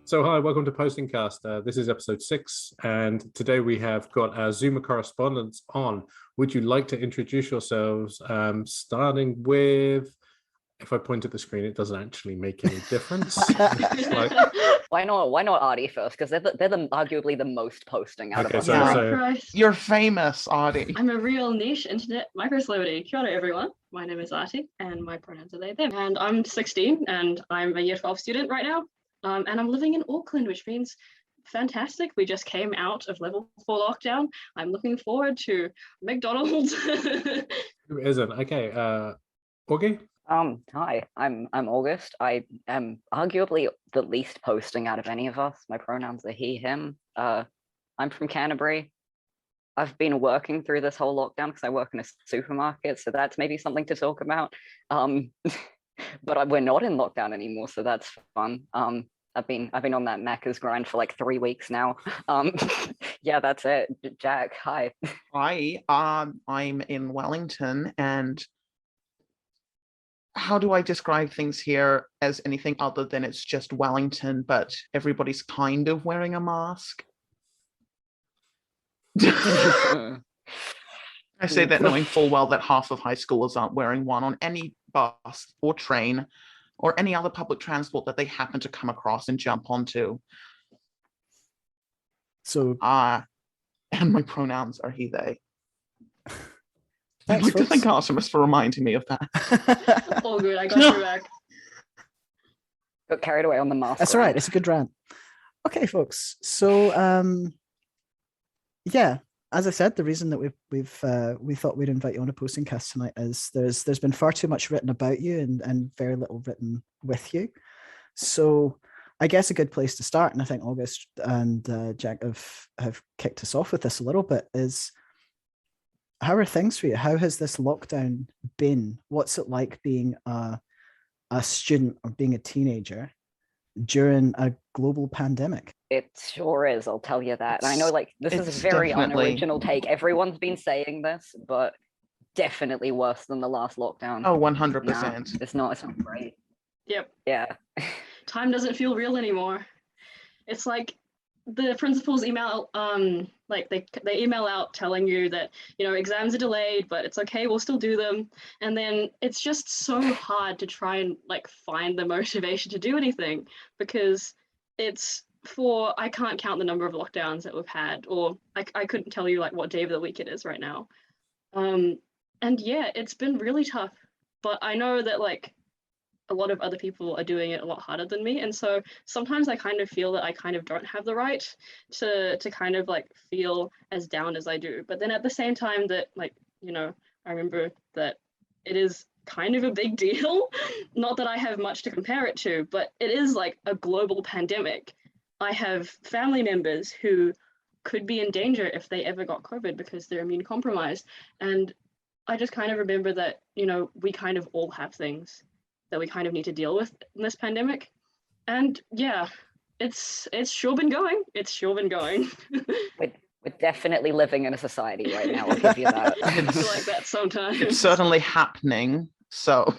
So hi, welcome to PostingCast. This is episode 6, and today we have got our Zoomer correspondents on. Would you like to introduce yourselves, starting with, if I point at the screen, it doesn't actually make any difference. Why not Artie first? Because they're arguably the most posting out of us. So you're famous, Artie. I'm a real niche internet micro-celebrity. Kia ora, everyone. My name is Artie, and my pronouns are they, them. And I'm 16, and I'm a year 12 student right now. And I'm living in Auckland, which means fantastic. We just came out of level 4 lockdown. I'm looking forward to McDonald's. Who isn't? Okay, Augie? Hi, I'm August. I am arguably the least posting out of any of us. My pronouns are he, him. I'm from Canterbury. I've been working through this whole lockdown because I work in a supermarket, so that's maybe something to talk about. But we're not in lockdown anymore, so that's fun. I've been on that Macca's grind for like 3 weeks now. Yeah, that's it. Jack, hi. Hi, I'm in Wellington, and how do I describe things here as anything other than it's just Wellington, but everybody's kind of wearing a mask? I say that knowing full well that half of high schoolers aren't wearing one on any bus or train or any other public transport that they happen to come across and jump onto. So, and my pronouns are he, they. I'd Thanks, like to folks. thank Artemis for reminding me of that. All good, I got your back. Got carried away on the mask. That's all right. It's a good rant. Okay, folks. So, yeah, as I said, the reason that we thought we'd invite you on a PostingCast tonight is there's been far too much written about you and very little written with you. So I guess a good place to start, and I think August and Jack have kicked us off with this a little bit, is how are things for you? How has this lockdown been? What's it like being a student or being a teenager during a global pandemic? It sure is, I'll tell you that. And I know, like, this is a very definitely unoriginal take. Everyone's been saying this, but definitely worse than the last lockdown. Oh, 100%. Nah, it's not great. Yep. Yeah. Time doesn't feel real anymore. It's like the principals email, they email out telling you that, exams are delayed, but it's okay, we'll still do them. And then it's just so hard to try and find the motivation to do anything, because I can't count the number of lockdowns that we've had, or I couldn't tell you what day of the week it is right now. And yeah, it's been really tough, but I know that a lot of other people are doing it a lot harder than me. And so sometimes I kind of feel that I kind of don't have the right to kind of feel as down as I do. But then at the same time that I remember that it is kind of a big deal. Not that I have much to compare it to, but it is a global pandemic. I have family members who could be in danger if they ever got COVID because they're immune compromised. And I just kind of remember that, we kind of all have things that we kind of need to deal with in this pandemic. And yeah, it's sure been going. It's sure been going. We're definitely living in a society right now, I'll give you that. I feel like that sometimes. It's certainly happening. So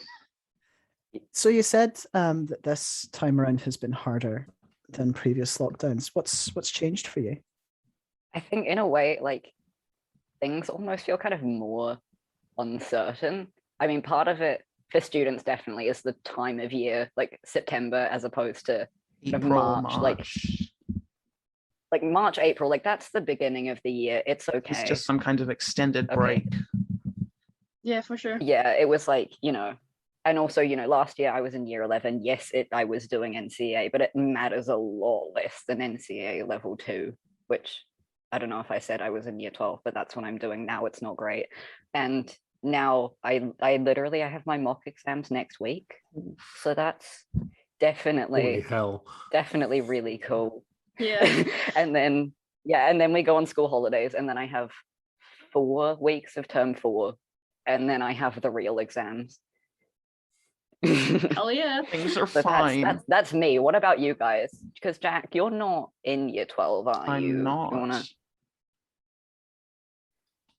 you said that this time around has been harder than previous lockdowns. What's changed for you? I think in a way, things almost feel kind of more uncertain. I mean, part of it for students definitely is the time of year, September, as opposed to April, March. March, April, that's the beginning of the year. It's okay. It's just some kind of extended break. Yeah, for sure. Yeah, it was and also, last year I was in year 11. Yes, I was doing NCA, but it matters a lot less than NCA level 2, which I don't know if I said I was in year 12, but that's what I'm doing now. It's not great. And now I literally have my mock exams next week. So that's definitely really cool. Yeah. and then we go on school holidays, and then I have 4 weeks of term 4, and then I have the real exams. Hell yeah. Things are So fine. that's me. What about you guys? Because Jack, you're not in year 12, are you? I'm not.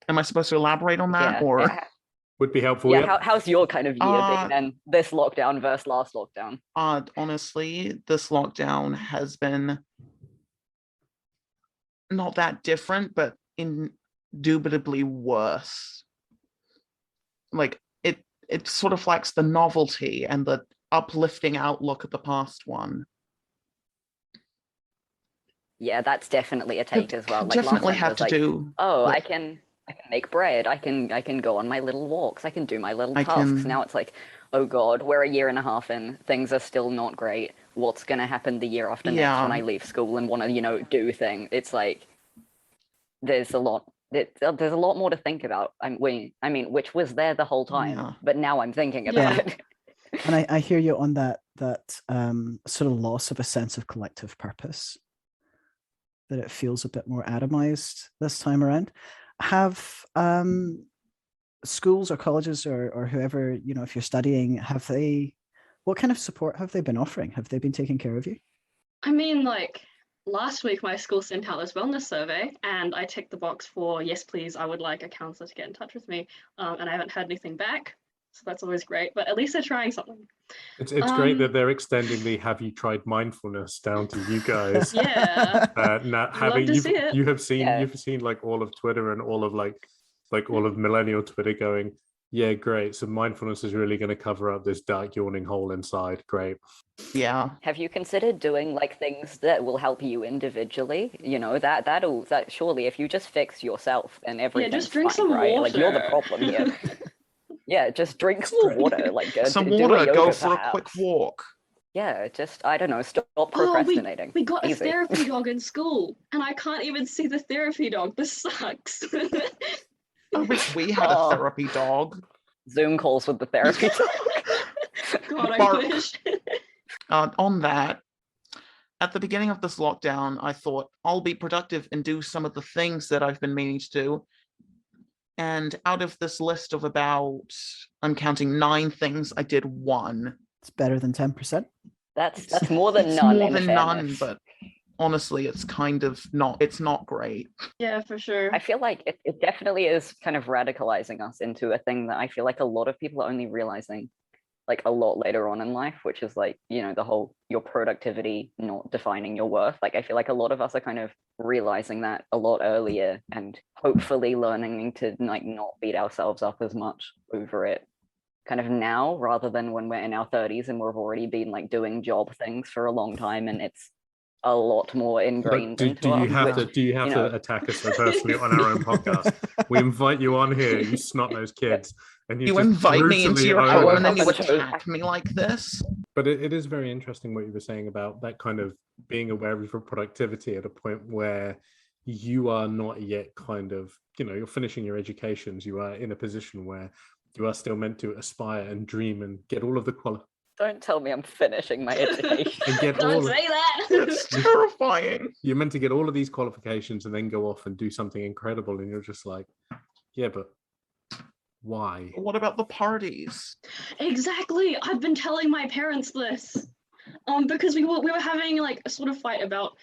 Am I supposed to elaborate on that, or? would be helpful. Yeah, Yep. how's your kind of year been then? This lockdown versus last lockdown? Honestly, this lockdown has been not that different, but indubitably worse. Like it sort of lacks the novelty and the uplifting outlook of the past one. Yeah, that's definitely a take as well. Like Definitely last time have was to like, do. oh, with- I can make bread. I can go on my little walks. I can do my little I tasks. can- Now it's like, oh God, we're a year and a half in. Things are still not great. What's gonna happen the year after next when Yeah. I leave school and want to, do things? It's like there's a lot. There's a lot more to think about. I mean, which was there the whole time, Yeah. but now I'm thinking about Yeah. it. And I hear you on that sort of loss of a sense of collective purpose, that it feels a bit more atomized this time around. Have schools or colleges or whoever, if you're studying, what kind of support have they been offering? Have they been taking care of you? I mean, like last week, my school sent out this wellness survey, and I ticked the box for yes, please, I would like a counselor to get in touch with me, and I haven't heard anything back, so that's always great. But at least they're trying something. It's great that they're extending the "Have you tried mindfulness" down to you guys. Yeah, Now love to see it. you have seen Yeah. you've seen like all of Twitter and all of like all of millennial Twitter going, yeah, great. So mindfulness is really going to cover up this dark yawning hole inside. Great. Yeah. Have you considered doing like things that will help you individually? That surely if you just fix yourself and everything's just drink fine, some right? Like you're the water. problem here. Yeah, just drink more water. Like Some do a water, yoga, go for a quick perhaps. walk. Yeah, just I don't know, stop Oh, procrastinating. we got a Easy. therapy dog in school, and I can't even see the therapy dog. This sucks. I wish we had a Oh. therapy dog. Zoom calls with the therapy dog. God, I Bark. wish. On that, at the beginning of this lockdown, I thought I'll be productive and do some of the things that I've been meaning to do. And out of this list of about, I'm counting 9 things, I did 1. It's better than 10%. That's more than It's none. more in than none, fairness. but honestly, it's kind of not, it's not great. Yeah, for sure. I feel like it definitely is kind of radicalizing us into a thing that I feel like a lot of people are only realizing like a lot later on in life, which is like, the whole your productivity not defining your worth. Like I feel like a lot of us are kind of realizing that a lot earlier and hopefully learning to like not beat ourselves up as much over it kind of now rather than when we're in our 30s and we've already been like doing job things for a long time and it's a lot more ingrained Look, into do you us, have which, to you know- attack us so personally on our own podcast? We invite you on here, you snot-nosed kids, and You just invite me into brutally your own home it. and then you Which- attack me like this. But it is very interesting what you were saying about that kind of being aware of your productivity at a point where you are not yet kind of, you're finishing your educations, you are in a position where you are still meant to aspire and dream and get all of the Don't tell me I'm finishing my education. and get Don't all say that. It's terrifying. you're meant to get all of these qualifications and then go off and do something incredible, and you're just like, yeah, but why? What about the parties? Exactly. I've been telling my parents this. Because we were having like a sort of fight about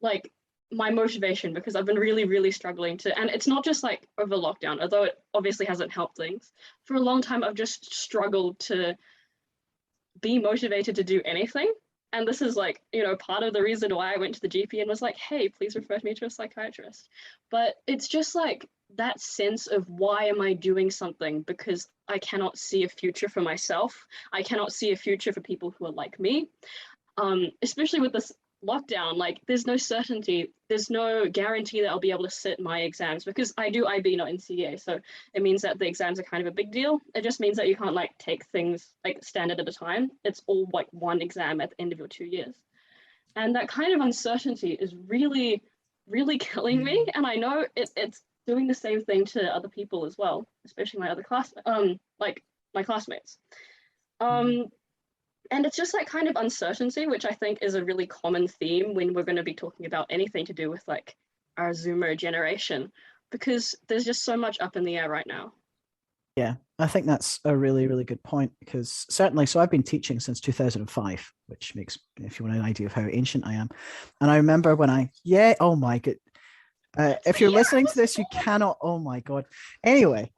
like my motivation, because I've been really, really struggling to, and it's not just like over lockdown, although it obviously hasn't helped things. For a long time, I've just struggled to be motivated to do anything. And this is like, part of the reason why I went to the GP and was like, hey, please refer me to a psychiatrist. But it's just like that sense of why am I doing something? Because I cannot see a future for myself. I cannot see a future for people who are like me. Especially with this lockdown, like there's no certainty, there's no guarantee that I'll be able to sit my exams, because I do IB, not NCEA, so it means that the exams are kind of a big deal. It just means that you can't like take things like standard at a time. It's all like one exam at the end of your 2 years, and that kind of uncertainty is really, really killing me. And I know it's doing the same thing to other people as well, especially my other my classmates. And it's just like kind of uncertainty, which I think is a really common theme when we're going to be talking about anything to do with like our Zoomer generation, because there's just so much up in the air right now. Yeah, I think that's a really, really good point, because certainly, so I've been teaching since 2005, which makes, if you want an idea of how ancient I am. And I remember when oh my God, If you're listening to this, you cannot. Oh my god. Anyway,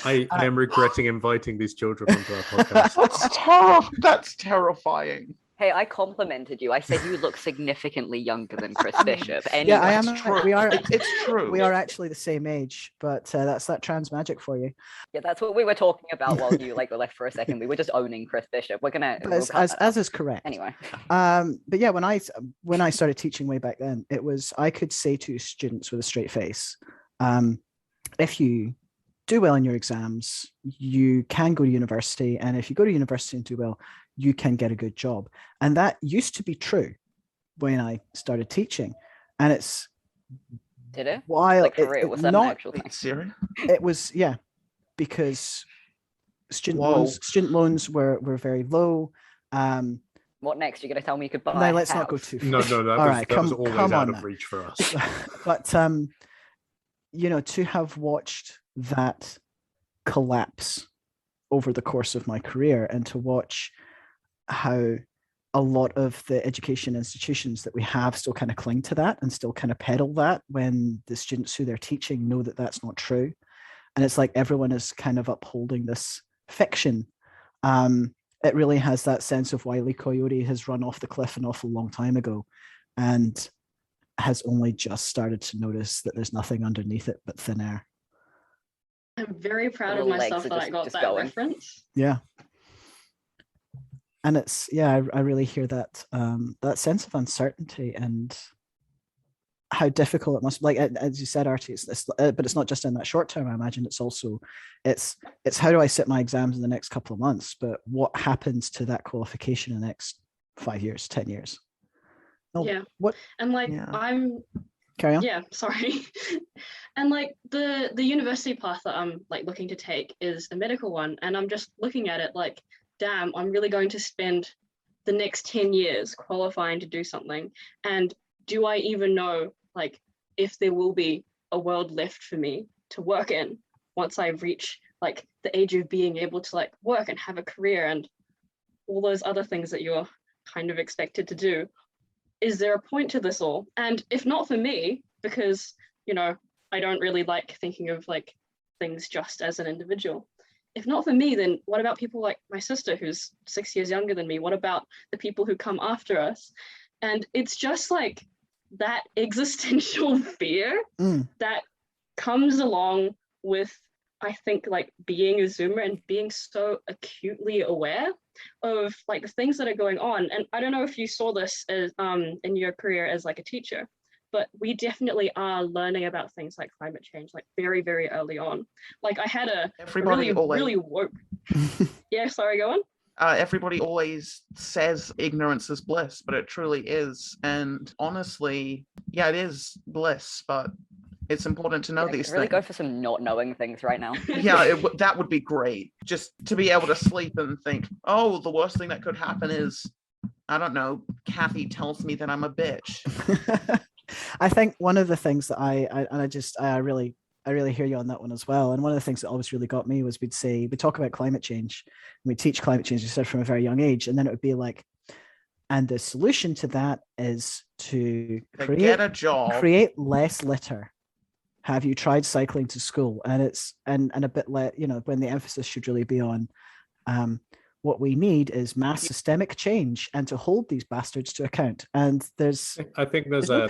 I am regretting inviting these children onto our podcast. That's terrifying. Hey, I complimented you. I said you look significantly younger than Chris Bishop. Anyway. yeah, I am. It's true. We are. It's true. We are actually the same age, but that's that trans magic for you. Yeah, that's what we were talking about while you were left for a second. We were just owning Chris Bishop. We're gonna as is correct. Anyway. But yeah, when I started teaching way back then, it was I could say to students with a straight face, if you do well in your exams, you can go to university, and if you go to university and do well, you can get a good job. And that used to be true when I started teaching, and it's did it? While like for real, was that not an actual thing? Serious? It was, yeah, because student loans were very low. What next? You're gonna tell me you could buy? No, let's not go too far. No, that was always out of reach for us. But to have watched that collapse over the course of my career, and to watch how a lot of the education institutions that we have still kind of cling to that and still kind of peddle that, when the students who they're teaching know that that's not true. And it's like everyone is kind of upholding this fiction. It really has that sense of Wile E. Coyote has run off the cliff an awful long time ago and has only just started to notice that there's nothing underneath it but thin air. I'm very proud of Little legs myself are that I got just that going. reference. Yeah. And it's, yeah, I really hear that that sense of uncertainty and how difficult it must be. Like, as you said, Artie, but it's not just in that short term. I imagine it's also, it's how do I sit my exams in the next couple of months, but what happens to that qualification in the next 5 years, 10 years? Oh, Yeah. What? And Carry on. Yeah, sorry. And the university path that I'm looking to take is a medical one, and I'm just looking at it like, damn, I'm really going to spend the next 10 years qualifying to do something, and do I even know if there will be a world left for me to work in once I reach the age of being able to work and have a career and all those other things that you're kind of expected to do? Is there a point to this all? And if not for me, because I don't really like thinking of things just as an individual. If not for me, then what about people like my sister, who's 6 years younger than me? What about the people who come after us? And it's just that existential fear that comes along with, I think, being a Zoomer and being so acutely aware of the things that are going on. And I don't know if you saw this as in your career as a teacher, but we definitely are learning about things like climate change very, very early on. I had a really woke. Yeah, sorry, go on. Everybody always says ignorance is bliss, but it truly is. And honestly, yeah, it is bliss, but it's important to know these really things. Go for some not knowing things right now. Yeah, that would be great. Just to be able to sleep and think, oh, the worst thing that could happen is, I don't know, Kathy tells me that I'm a bitch. I think one of the things that I really hear you on that one as well. And one of the things that always really got me was we'd talk about climate change, and we'd teach climate change, you said, from a very young age. And then it would be and the solution to that is to get a job, create less litter. Have you tried cycling to school? And it's and a bit when the emphasis should really be on what we need is mass systemic change and to hold these bastards to account. And I think there's no a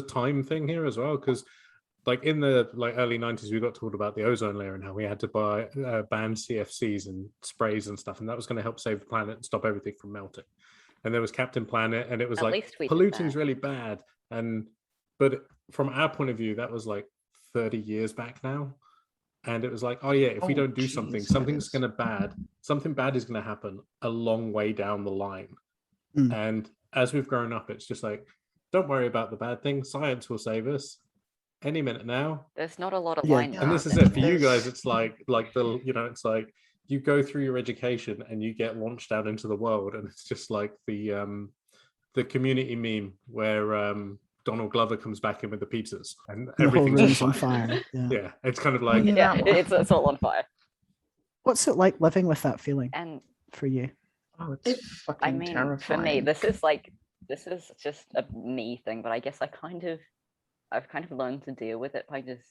time thing here as well, because in the early 90s, we got told about the ozone layer and how we had to ban CFCs and sprays and stuff, and that was going to help save the planet and stop everything from melting. And there was Captain Planet, and it was polluting's really bad. But from our point of view, that was 30 years back now. And it was oh yeah, if we don't do something bad is going to happen a long way down the line. And as we've grown up, it's just don't worry about the bad thing. Science will save us any minute now. There's not a lot of line. And this is it for you guys. It's it's you go through your education and you get launched out into the world, and it's just the Community meme where Donald Glover comes back in with the pizzas and everything's on fire. Yeah, it's kind of it's all on fire. What's it like living with that feeling and for you? Oh, it's fucking terrifying. For me, this is this is just a me thing, but I guess I've kind of learned to deal with it by just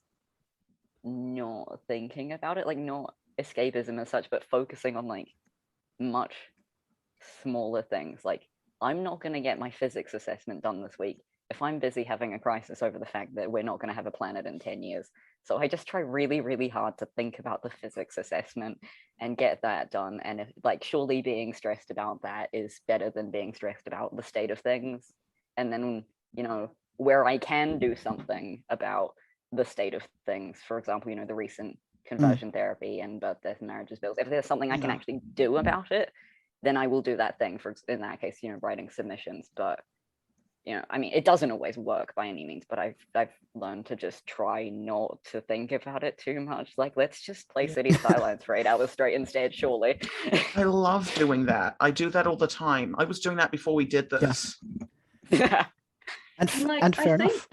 not thinking about it, like not escapism as such, but focusing on like much smaller things. Like, I'm not going to get my physics assessment done this week if I'm busy having a crisis over the fact that we're not going to have a planet in 10 years. So I just try really, really hard to think about the physics assessment and get that done. And if, like, surely being stressed about that is better than being stressed about the state of things. And then, you know, where I can do something about the state of things, for example, you know, the recent conversion therapy and birth, death, and marriages bills, if there's something I can actually do about it, then I will do that thing. For in that case, you know, writing submissions. But you know, I mean, it doesn't always work by any means, but I've learned to just try not to think about it too much. Like, let's just play City Skylines for 8 hours straight instead, surely. I love doing that. I do that all the time. I was doing that before we did this. Yeah. And fair enough.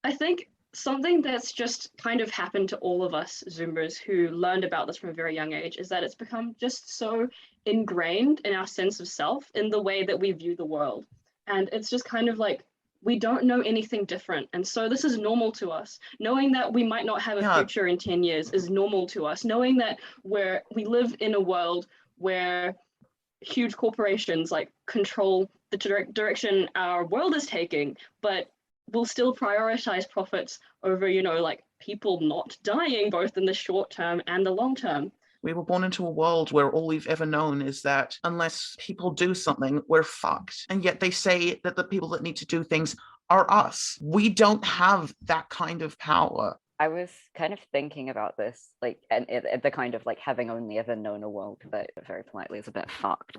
I think something that's just kind of happened to all of us Zoomers who learned about this from a very young age is that it's become just so ingrained in our sense of self, in the way that we view the world. And it's just kind of like, we don't know anything different. And so this is normal to us. Knowing that we might not have a future in 10 years is normal to us. Knowing that we live in a world where huge corporations like control the direction our world is taking, but we'll still prioritize profits over, you know, like people not dying both in the short term and the long term. We were born into a world where all we've ever known is that unless people do something, we're fucked. And yet they say that the people that need to do things are us. We don't have that kind of power. I was kind of thinking about this, like, and the kind of like having only ever known a world that very politely is a bit fucked,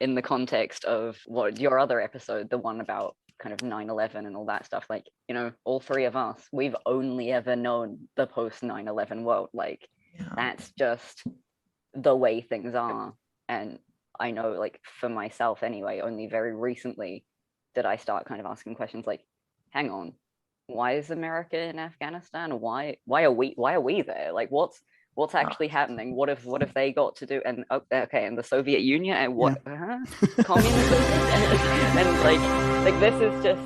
in the context of what your other episode, the one about kind of 9/11 and all that stuff. Like, you know, all three of us, we've only ever known the post 9/11 world. Like, that's just the way things are. And I know, like, for myself anyway, only very recently did I start kind of asking questions like, hang on, why is America in Afghanistan? Why are we there? Like, what's actually happening? What have they got to do? And okay, and the Soviet Union and what communism? and like this is just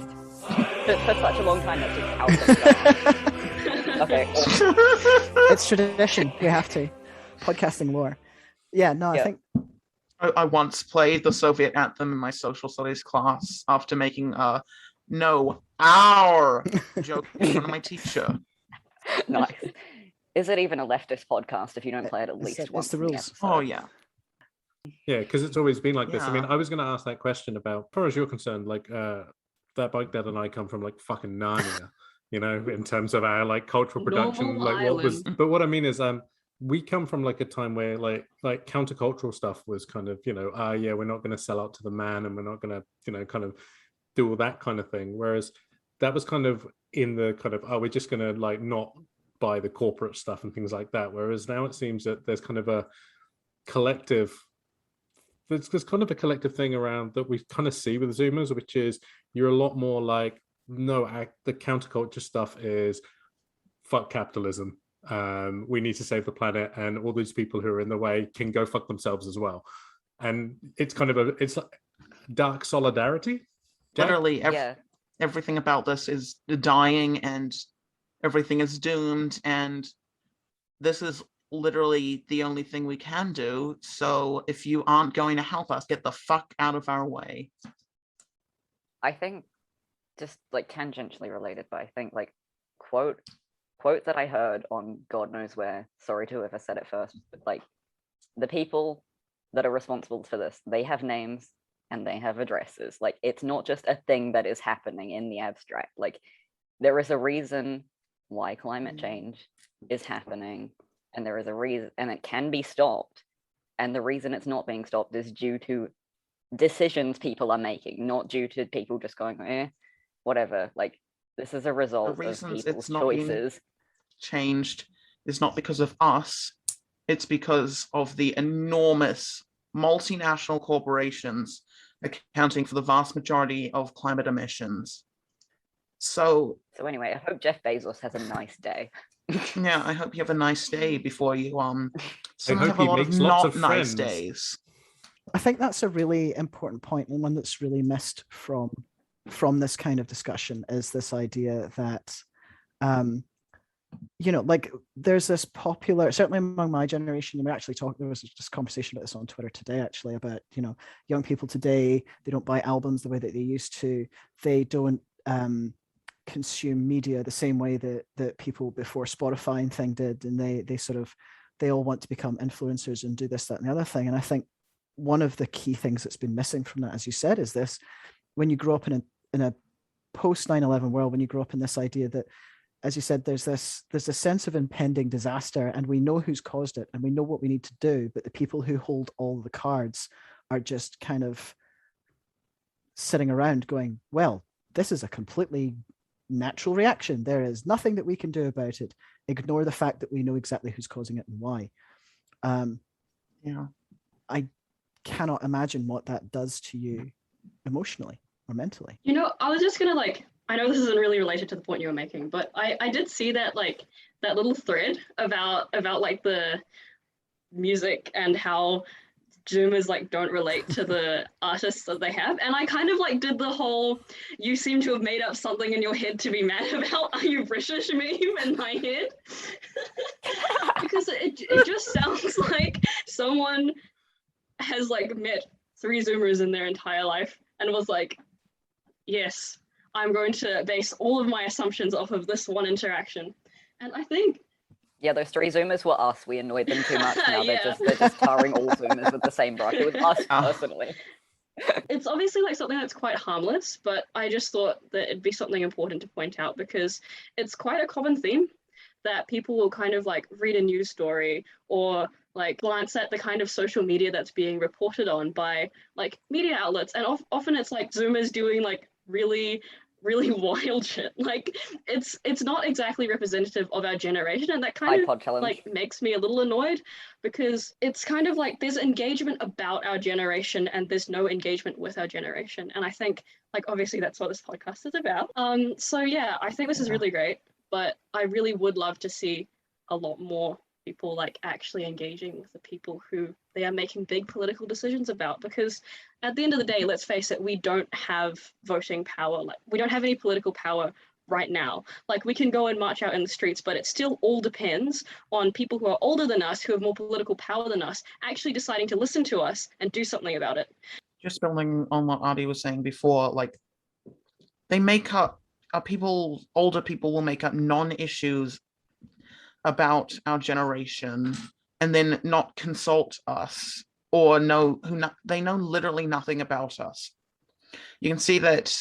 for such a long time that's just how things are. Okay. It's tradition. We have to. Podcasting lore. Yeah, no, I think I once played the Soviet anthem in my social studies class after making a no, our joke in front of my teacher. Nice. Is it even a leftist podcast if you don't play it at least once? It's the rules. Oh, yeah. Yeah, because it's always been like this. I mean, Yeah. I was going to ask that question about, as far as you're concerned, like that bike dad and I come from like fucking Narnia, you know, in terms of our like cultural production. Normal Like what was, island. but what I mean is, we come from like a time where like countercultural stuff was kind of, you know, yeah, we're not going to sell out to the man, and we're not going to, you know, kind of do all that kind of thing. Whereas that was kind of in the kind of, we're just going to like not buy the corporate stuff and things like that. Whereas now it seems that there's kind of a collective, there's kind of a collective thing around that we kind of see with Zoomers, which is you're a lot more like, no, the counterculture stuff is fuck capitalism. We need to save the planet, and all these people who are in the way can go fuck themselves as well. And it's kind of it's like dark solidarity. Jack? Literally, everything about this is dying and everything is doomed, and this is literally the only thing we can do. So if you aren't going to help us, get the fuck out of our way. I think, just like tangentially related, but I think like quote that I heard on God knows where, sorry to whoever said it first, but like the people that are responsible for this, they have names and they have addresses. Like, it's not just a thing that is happening in the abstract. Like, there is a reason why climate change is happening, and there is a reason, and it can be stopped. And the reason it's not being stopped is due to decisions people are making, not due to people just going, whatever. Like, this is a result of reasons people's it's not being choices. Changed is not because of us, it's because of the enormous multinational corporations accounting for the vast majority of climate emissions. So anyway, I hope Jeff Bezos has a nice day. yeah, I hope you have a nice day before you I have hope a he lot makes of lots not of nice friends. days. I think that's a really important point, and one that's really missed from this kind of discussion, is this idea that like there's this popular, certainly among my generation, and we actually talked, there was just conversation about this on Twitter today, actually, about, young people today, they don't buy albums the way that they used to. They don't consume media the same way that people before Spotify and thing did. And they all want to become influencers and do this, that, and the other thing. And I think one of the key things that's been missing from that, as you said, is this: when you grow up in a post 9/11 world, when you grow up in this idea that, as you said, there's a sense of impending disaster, and we know who's caused it and we know what we need to do, but the people who hold all the cards are just kind of sitting around going, well, this is a completely natural reaction. There is nothing that we can do about it. Ignore the fact that we know exactly who's causing it and why. I cannot imagine what that does to you emotionally or mentally. I was just gonna I know this isn't really related to the point you were making, but I did see that that little thread about the music and how Zoomers don't relate to the artists that they have, and I kind of did the whole "you seem to have made up something in your head to be mad about, are you British" meme in my head because it just sounds like someone has met 3 Zoomers in their entire life and was like, yes, I'm going to base all of my assumptions off of this one interaction. And I think... Yeah, those 3 Zoomers were us. We annoyed them too much. Now Yeah. they're just tarring all Zoomers with the same brush. It was us personally. It's obviously something that's quite harmless, but I just thought that it'd be something important to point out because it's quite a common theme that people will kind of read a news story or glance at the kind of social media that's being reported on by media outlets, and often it's Zoomers doing really wild shit. It's not exactly representative of our generation, and that kind iPod of challenge. Makes me a little annoyed because it's kind of there's engagement about our generation and there's no engagement with our generation, and I think obviously that's what this podcast is about. So yeah, I think this is really great, but I really would love to see a lot more people actually engaging with the people who they are making big political decisions about, because at the end of the day, let's face it, we don't have voting power. We don't have any political power right now. We can go and march out in the streets, but it still all depends on people who are older than us, who have more political power than us, actually deciding to listen to us and do something about it. Just building on what Artie was saying before, they make up older people will make up non-issues about our generation and then not consult us or they know literally nothing about us. You can see that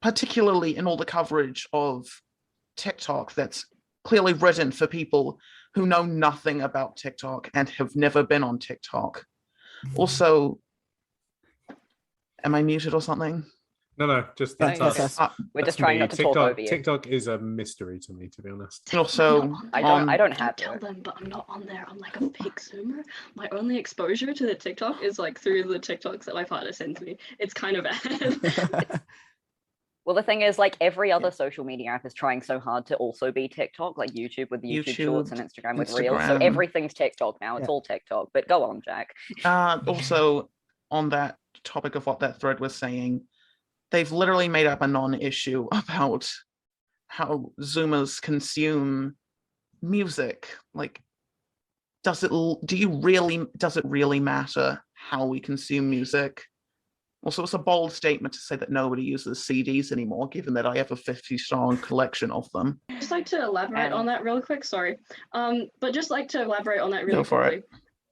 particularly in all the coverage of TikTok that's clearly written for people who know nothing about TikTok and have never been on TikTok. Also, am I muted or something? No, just that's No, us. we're That's just trying me. not to talk over you. TikTok is a mystery to me, to be honest. Also, I don't have tell it. them, but I'm not on there. I'm a big Zoomer. My only exposure to the TikTok is through the TikToks that my partner sends me. It's kind of bad. Well, the thing is, every other social media app is trying so hard to also be TikTok, like YouTube with YouTube Shorts and Instagram with Reels. So everything's TikTok now. It's all TikTok. But go on, Jack. Also, on that topic of what that thread was saying, they've literally made up a non-issue about how Zoomers consume music. Does it really matter how we consume music? Also, it's a bold statement to say that nobody uses CDs anymore, given that I have a 50-strong collection of them. I'd just like to elaborate on that real quick, sorry. But just to elaborate on that really Go for quickly.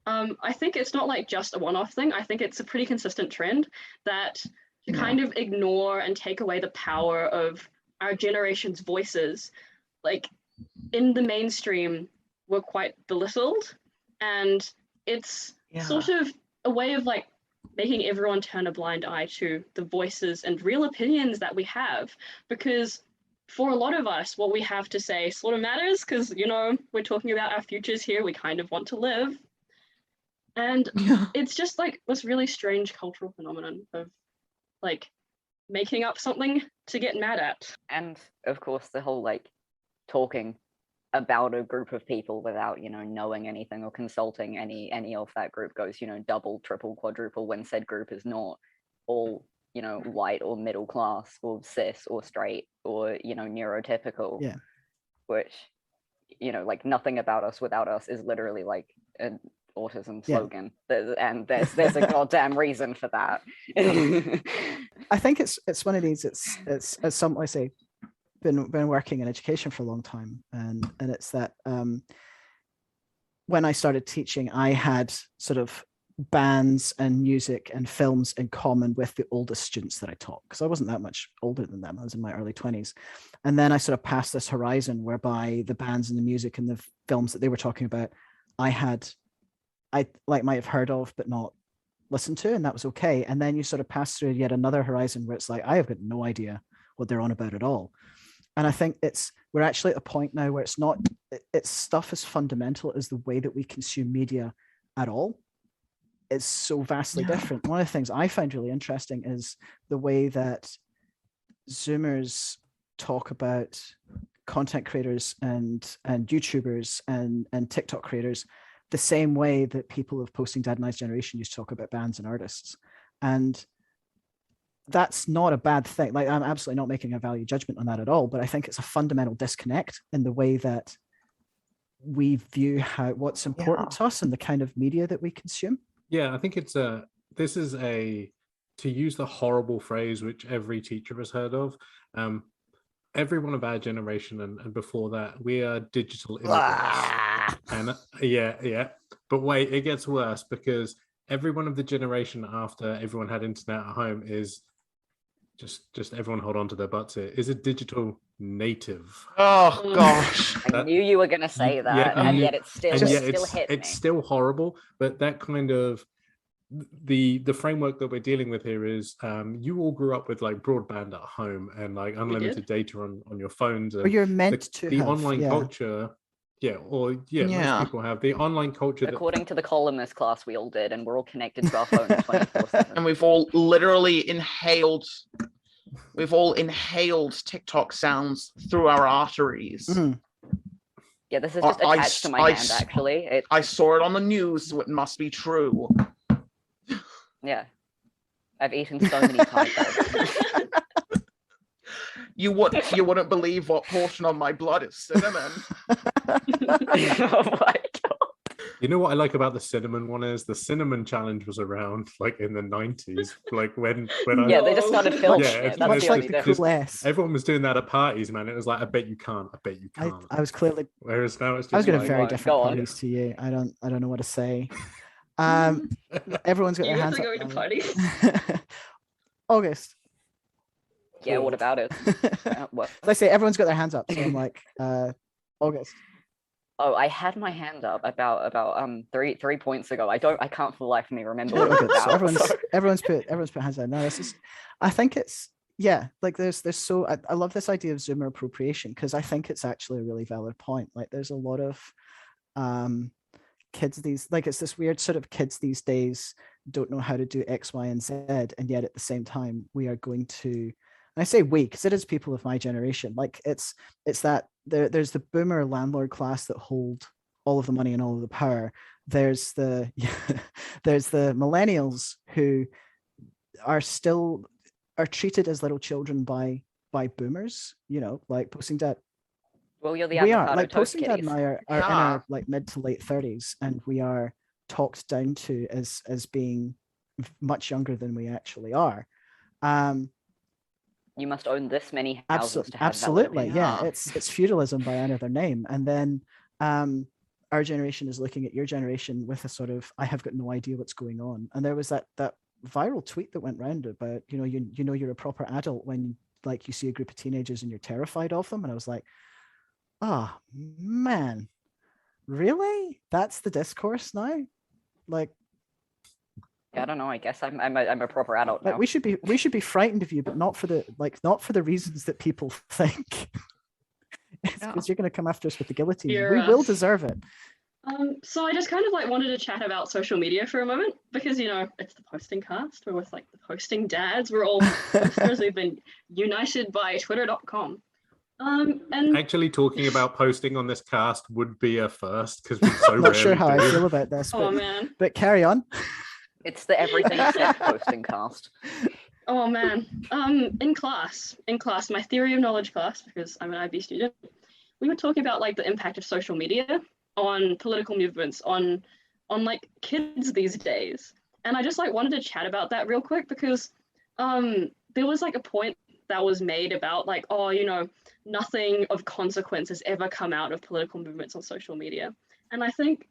it. I think it's not just a one-off thing. I think it's a pretty consistent trend that to kind of ignore and take away the power of our generation's voices, in the mainstream, were quite belittled, and it's sort of a way of making everyone turn a blind eye to the voices and real opinions that we have, because for a lot of us, what we have to say sort of matters, because we're talking about our futures here. We kind of want to live, and it's just this really strange cultural phenomenon of making up something to get mad at. And of course, the whole talking about a group of people without, knowing anything or consulting any of that group goes, double, triple, quadruple when said group is not all, white or middle class or cis or straight or, neurotypical. Yeah. Which, like nothing about us without us is literally like an autism slogan. And there's a goddamn reason for that. I think it's one of these, it's as some I say, been working in education for a long time, and it's that when I started teaching, I had sort of bands and music and films in common with the oldest students that I taught, because I wasn't that much older than them. I was in my early 20s. And then I sort of passed this horizon whereby the bands and the music and the films that they were talking about, I might have heard of, but not listened to, and that was okay. And then you sort of pass through yet another horizon where it's like, I have got no idea what they're on about at all. And I think we're actually at a point now where it's stuff as fundamental as the way that we consume media at all. Is so vastly different. One of the things I find really interesting is the way that Zoomers talk about content creators and YouTubers and TikTok creators the same way that people of Posting Dad and I's generation used to talk about bands and artists. And that's not a bad thing. Like, I'm absolutely not making a value judgment on that at all, but I think it's a fundamental disconnect in the way that we view what's important to us and the kind of media that we consume. Yeah, I think to use the horrible phrase which every teacher has heard of, everyone of our generation and before that, we are digital immigrants. And yeah. But wait, it gets worse, because everyone of the generation after everyone had internet at home is just everyone hold on to their butts here, is a digital native. Oh gosh. I knew you were gonna say that, and yet it's still hit me. It's still horrible, but that kind of the framework that we're dealing with here is you all grew up with like broadband at home and like unlimited data on your phones, and or you're meant to the have, online culture. Most people have the online culture. According to the columnist class, we all did, and we're all connected to our phones 24/7. And we've all literally inhaled TikTok sounds through our arteries. Mm. Yeah, this is just attached to my hand, actually. I saw it on the news, so it must be true. Yeah. I've eaten so many pies. You wouldn't believe what portion of my blood is cinnamon. Oh my god. You know what I like about the cinnamon one is the cinnamon challenge was around like in the 90s, like when they just started filming it. That's much the like only the difference. Coolest. everyone was doing that at parties, man. It was like, I bet you can't. I was clearly. Whereas now it's just I was going to like, very Go different on. parties to you. I don't know what to say. Everyone's got You their have hands to up. go to parties. August. Yeah, what about it? What? As I say, everyone's got their hands up. So I'm like, August. Oh, I had my hand up about 3 points ago. I can't for the life of me remember what it Okay, was so about. everyone's put hands down. No, this is. I think it's like there's so I love this idea of Zoomer appropriation, because I think it's actually a really valid point. Like there's a lot of kids it's this weird sort of kids these days don't know how to do X, Y, and Z, and yet at the same time we are going to. And I say we because it is people of my generation. Like it's that there's the boomer landlord class that hold all of the money and all of the power. There's the millennials who are treated as little children by boomers. Like Posting Dad. Well, you're the We are avocado like toast Posting Dad and kitties. I are in our like mid to late 30s, and we are talked down to as being much younger than we actually are. You must own this many houses to have Absolutely, valid yeah. opinion. It's feudalism by another name. And then our generation is looking at your generation with a sort of, I have got no idea what's going on. And there was that viral tweet that went round about, you're a proper adult when like you see a group of teenagers and you're terrified of them. And I was like, oh man, really? That's the discourse now? Like, I don't know. I guess I'm a proper adult now. like we should be frightened of you, but not for the reasons that people think. Because you're going to come after us with the guillotine. We will deserve it. So I just kind of like wanted to chat about social media for a moment, because it's the PostingCast. We're with like the Posting Dads. We're all posters. We've been united by Twitter.com. And Actually, talking about posting on this cast would be a first because we so Not sure how rarely I do. feel about this, oh man, but carry on. It's the everything except posting cast. oh man. In class, my theory of knowledge class, because I'm an IB student, we were talking about like the impact of social media on political movements, on like kids these days. And I just like wanted to chat about that real quick because there was like a point that was made about like, oh, you know, nothing of consequence has ever come out of political movements on social media. And I think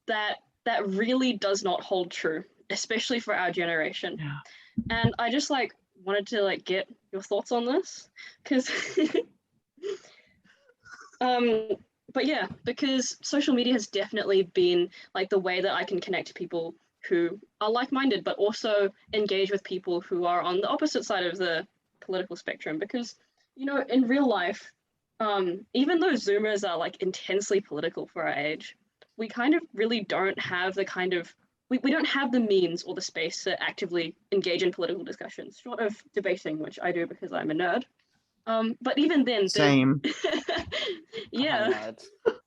that that really does not hold true, especially for our generation. Yeah. And I just like wanted to like get your thoughts on this because but yeah, because social media has definitely been like the way that I can connect to people who are like-minded, but also engage with people who are on the opposite side of the political spectrum. Because, you know, in real life, even though Zoomers are like intensely political for our age, we kind of really don't have the kind of, we don't have the means or the space to actively engage in political discussions, short of debating, which I do because I'm a nerd. But even then, Same. yeah,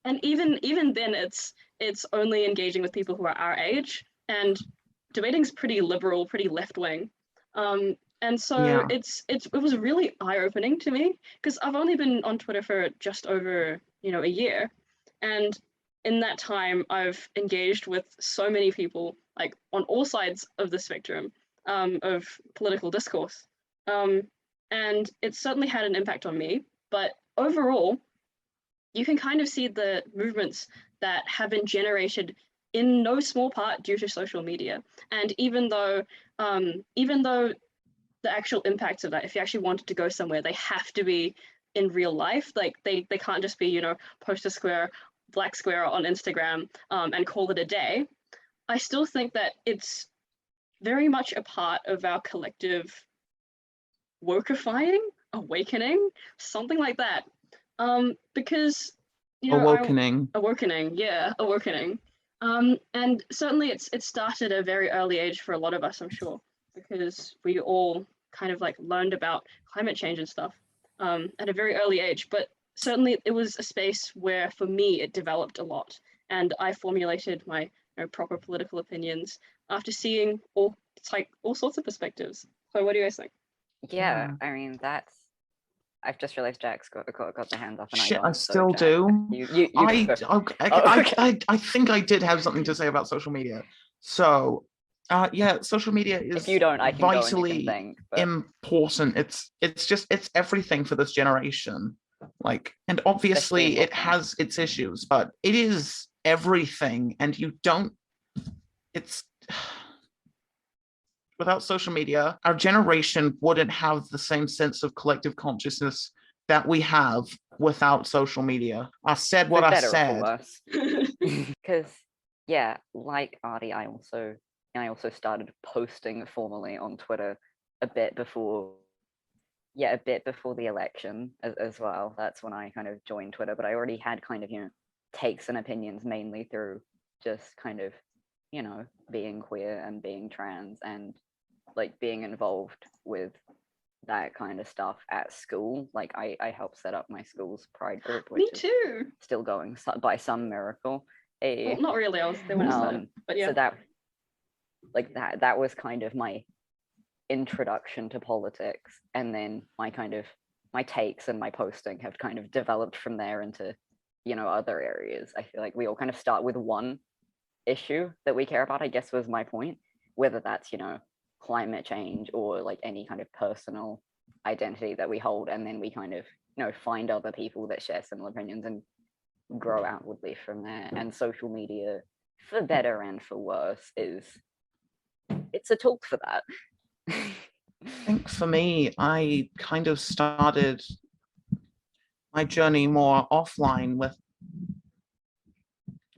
and even then, it's only engaging with people who are our age, and debating's pretty liberal, pretty left wing. And so Yeah. it was really eye-opening to me because I've only been on Twitter for just over, you know, a year, and in that time I've engaged with so many people like on all sides of the spectrum of political discourse, and it certainly had an impact on me. But overall, you can kind of see the movements that have been generated in no small part due to social media. And even though the actual impacts of that, if you actually wanted to go somewhere, they have to be in real life. Like they can't just be, you know, post a square, black square on Instagram and call it a day. I still think that it's very much a part of our collective wokeifying, awakening, something like that. Because, you know, Awakening. Awakening. And certainly it started at a very early age for a lot of us, I'm sure, because we all kind of like learned about climate change and stuff at a very early age. But certainly it was a space where, for me, it developed a lot, and I formulated my, you know, proper political opinions after seeing all sorts of perspectives. So what do you guys think? Yeah, I mean I've just realized Jack's got the hands up, and Shit, I I don't. So still Jack, do. You I go. I think I did have something to say about social media. So, yeah, social media is If you don't, I can go and you vitally can think. But important. It's everything for this generation. Like, and obviously Especially in it has its issues, but it is everything. And you don't. It's without social media, our generation wouldn't have the same sense of collective consciousness that we have without social media. I said what for I better or for said. worse. Because yeah, like Artie, I also started posting formally on Twitter a bit before the election as well. That's when I kind of joined Twitter, but I already had kind of, you know, takes and opinions mainly through just kind of, you know, being queer and being trans and like being involved with that kind of stuff at school. Like I helped set up my school's pride group, which Me is too. still going by some miracle. Well, not really. They wouldn't start, but yeah. So that was kind of my introduction to politics, and then my takes and my posting have kind of developed from there into, you know, other areas. I feel like we all kind of start with one issue that we care about, I guess was my point, whether that's, you know, climate change or like any kind of personal identity that we hold, and then we kind of, you know, find other people that share similar opinions and grow outwardly from there. And social media, for better and for worse, it's a tool for that. I think for me, I kind of started my journey more offline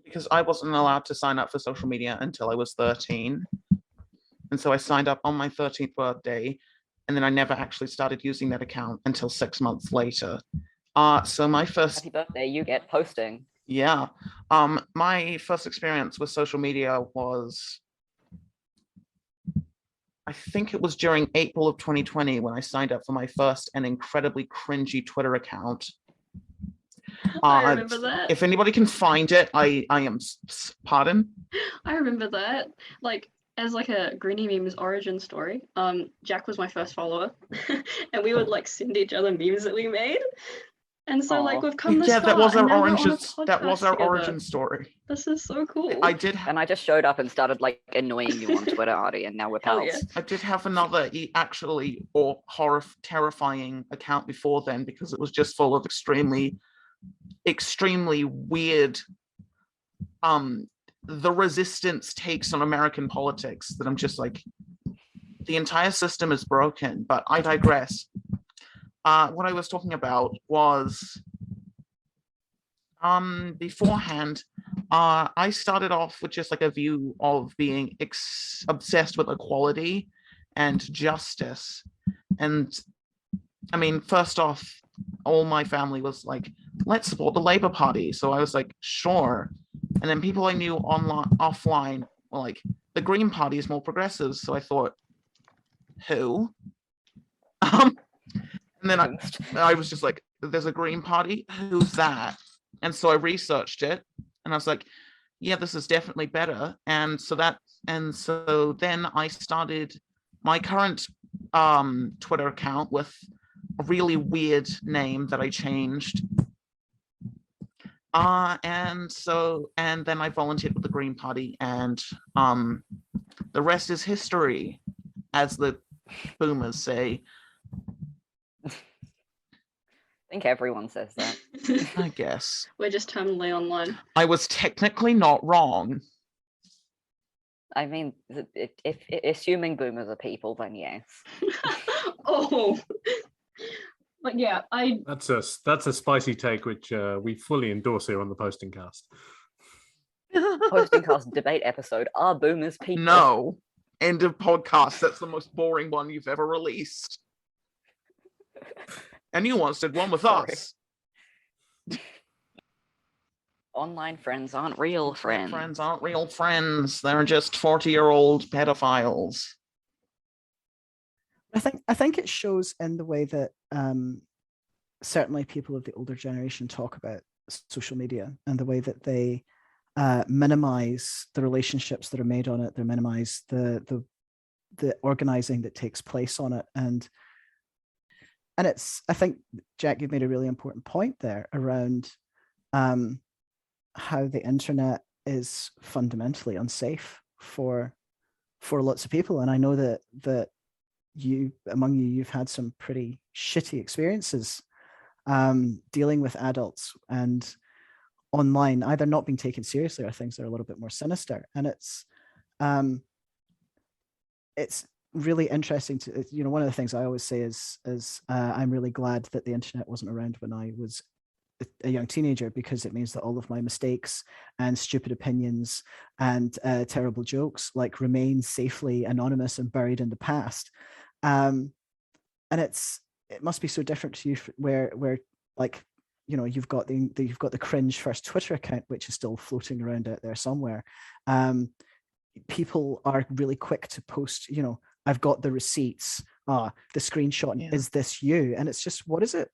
because I wasn't allowed to sign up for social media until I was 13. And so I signed up on my 13th birthday, and then I never actually started using that account until 6 months later. So my first Happy birthday, you get posting. Yeah. My first experience with social media was I think it was during April of 2020 when I signed up for my first and incredibly cringy Twitter account. I remember that. If anybody can find it, I am, pardon? I remember that. Like, as like a Greenie memes origin story, Jack was my first follower, and we would like send each other memes that we made. And so like we've come this Yeah, far. that was our and now we're on a origin podcast origin together. story. This is so cool. I did And I just showed up and started like annoying you on Twitter, Artie, and now we're Hell pals. yeah. I did have another terrifying account before then, because it was just full of extremely weird the resistance takes on American politics that I'm just like, the entire system is broken. But I digress. What I was talking about was beforehand, I started off with just like a view of being obsessed with equality and justice. And I mean, first off, all my family was like, let's support the Labour Party. So I was like, sure. And then people I knew offline were like, the Green Party is more progressive. So I thought, who? And then I was just like, there's a Green Party? Who's that? And so I researched it and I was like, yeah, this is definitely better. And so then I started my current Twitter account with a really weird name that I changed. And then I volunteered with the Green Party, and the rest is history, as the boomers say. I think everyone says that. I guess. We're just terminally online. I was technically not wrong. I mean, if assuming boomers are people, then yes. Oh. But yeah, That's a spicy take, which we fully endorse here on the PostingCast. PostingCast debate episode: are boomers people? No. End of podcast. That's the most boring one you've ever released. And you once did one with Sorry. us. Online friends aren't real friends. Friends aren't real friends. They're just 40-year-old pedophiles. I think it shows in the way that certainly people of the older generation talk about social media, and the way that they minimize the relationships that are made on it. They minimize the organizing that takes place on it, and it's, I think, Jack, you've made a really important point there around how the internet is fundamentally unsafe for lots of people. And I know that among you, you've had some pretty shitty experiences dealing with adults and online, either not being taken seriously or things that are a little bit more sinister. And it's really interesting to, one of the things I always say is I'm really glad that the internet wasn't around when I was a young teenager, because it means that all of my mistakes and stupid opinions and terrible jokes like remain safely anonymous and buried in the past. And it must be so different to you where like, you've got the cringe first Twitter account, which is still floating around out there somewhere. People are really quick to post, I've got the receipts, the screenshot, Yeah. Is this you? And it's just, what is it?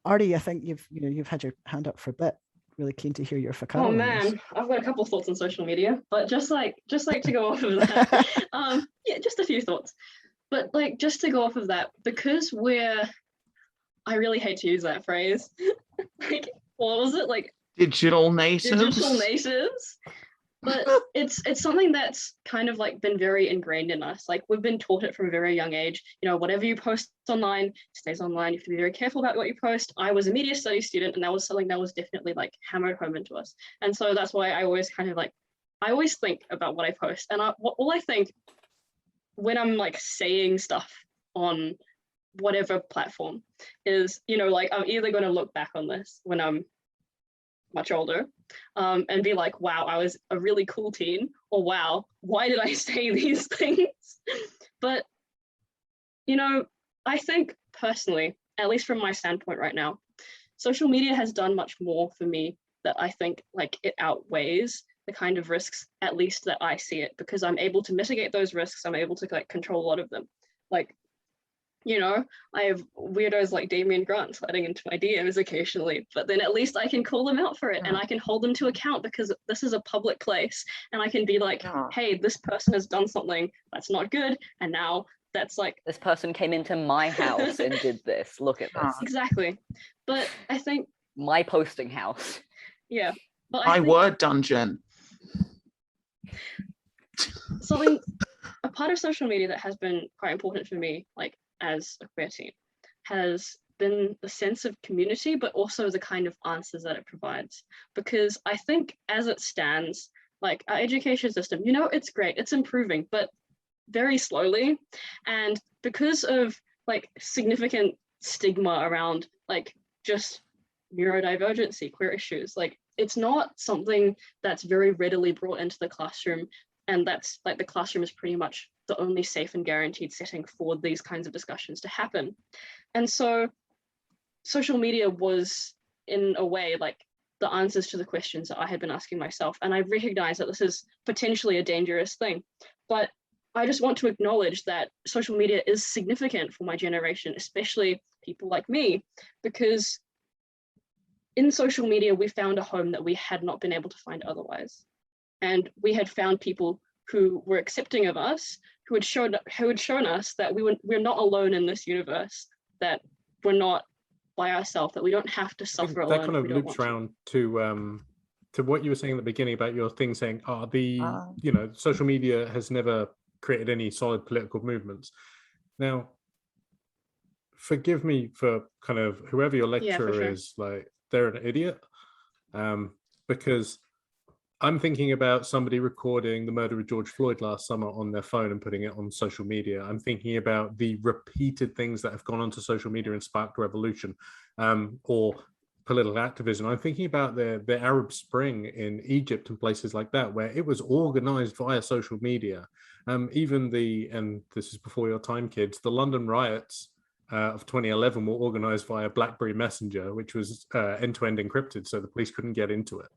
Artie, I think you've had your hand up for a bit. Really keen to hear your facade. oh man, I've got a couple of thoughts on social media, but just like to go off of that, yeah, just a few thoughts. But like, just to go off of that, because I really hate to use that phrase. Like, what was it? Like Digital natives. digital natives. But it's something that's kind of like been very ingrained in us. Like, we've been taught it from a very young age. Whatever you post online stays online. You have to be very careful about what you post. I was a media studies student, and that was something that was definitely like hammered home into us. And so that's why I always I always think about what I post. And all I think when I'm like saying stuff on whatever platform is, like, I'm either going to look back on this when I'm much older and be like, wow, I was a really cool teen, or wow, why did I say these things? But I think personally, at least from my standpoint right now, social media has done much more for me that I think like it outweighs the kind of risks, at least that I see it, because I'm able to mitigate those risks. I'm able to like control a lot of them. Like, you know, I have weirdos like Damien Grant sliding into my DMs occasionally, but then at least I can call them out for it and I can hold them to account because this is a public place and I can be like, hey, this person has done something that's not good. And now that's like, this person came into my house and did this. Look at this. Exactly. But I think my posting house. Yeah. But My word dungeon. Something, a part of social media that has been quite important for me, like as a queer teen, has been the sense of community, but also the kind of answers that it provides. Because I think as it stands, like our education system, you know, it's great, it's improving, but very slowly. And because of like significant stigma around like just neurodivergency, queer issues, like it's not something that's very readily brought into the classroom. And that's like the classroom is pretty much the only safe and guaranteed setting for these kinds of discussions to happen. And so social media was, in a way, like the answers to the questions that I had been asking myself. And I recognize that this is potentially a dangerous thing, but I just want to acknowledge that social media is significant for my generation, especially people like me, because in social media, we found a home that we had not been able to find otherwise. And we had found people who were accepting of us, who had shown us that we're not alone in this universe, that we're not by ourselves, that we don't have to suffer alone. That kind of loops around to what you were saying at the beginning about your thing saying, you know, social media has never created any solid political movements. Now, forgive me for kind of whoever your lecturer is, like they're an idiot, because I'm thinking about somebody recording the murder of George Floyd last summer on their phone and putting it on social media. I'm thinking about the repeated things that have gone onto social media and sparked revolution, or political activism. I'm thinking about the Arab Spring in Egypt and places like that, where it was organized via social media. Even and this is before your time, kids, the London riots of 2011 were organized via BlackBerry Messenger, which was end-to-end encrypted, so the police couldn't get into it.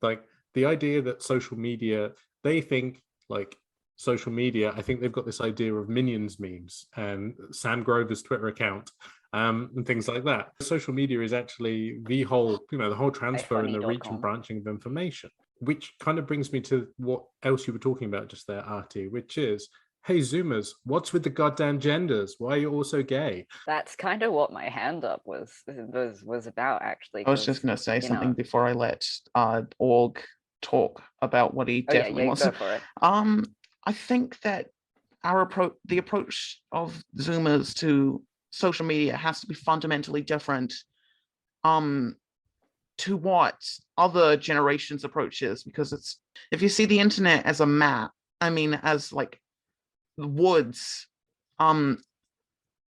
Like, the idea that social media, they think like social media, I think they've got this idea of Minions memes and Sam Grover's Twitter account and things like that. Social media is actually the whole, you know, the whole transfer and the reach and branching of information, which kind of brings me to what else you were talking about just there, Artie, which is, hey, Zoomers, what's with the goddamn genders? Why are you all so gay? That's kind of what my hand up was about, actually. I was just going to say something before I let Org talk about what he definitely wants. Go for it. I think that the approach of Zoomers to social media has to be fundamentally different to what other generations' approach is, because it's, if you see the internet as a map, I mean, as like the woods,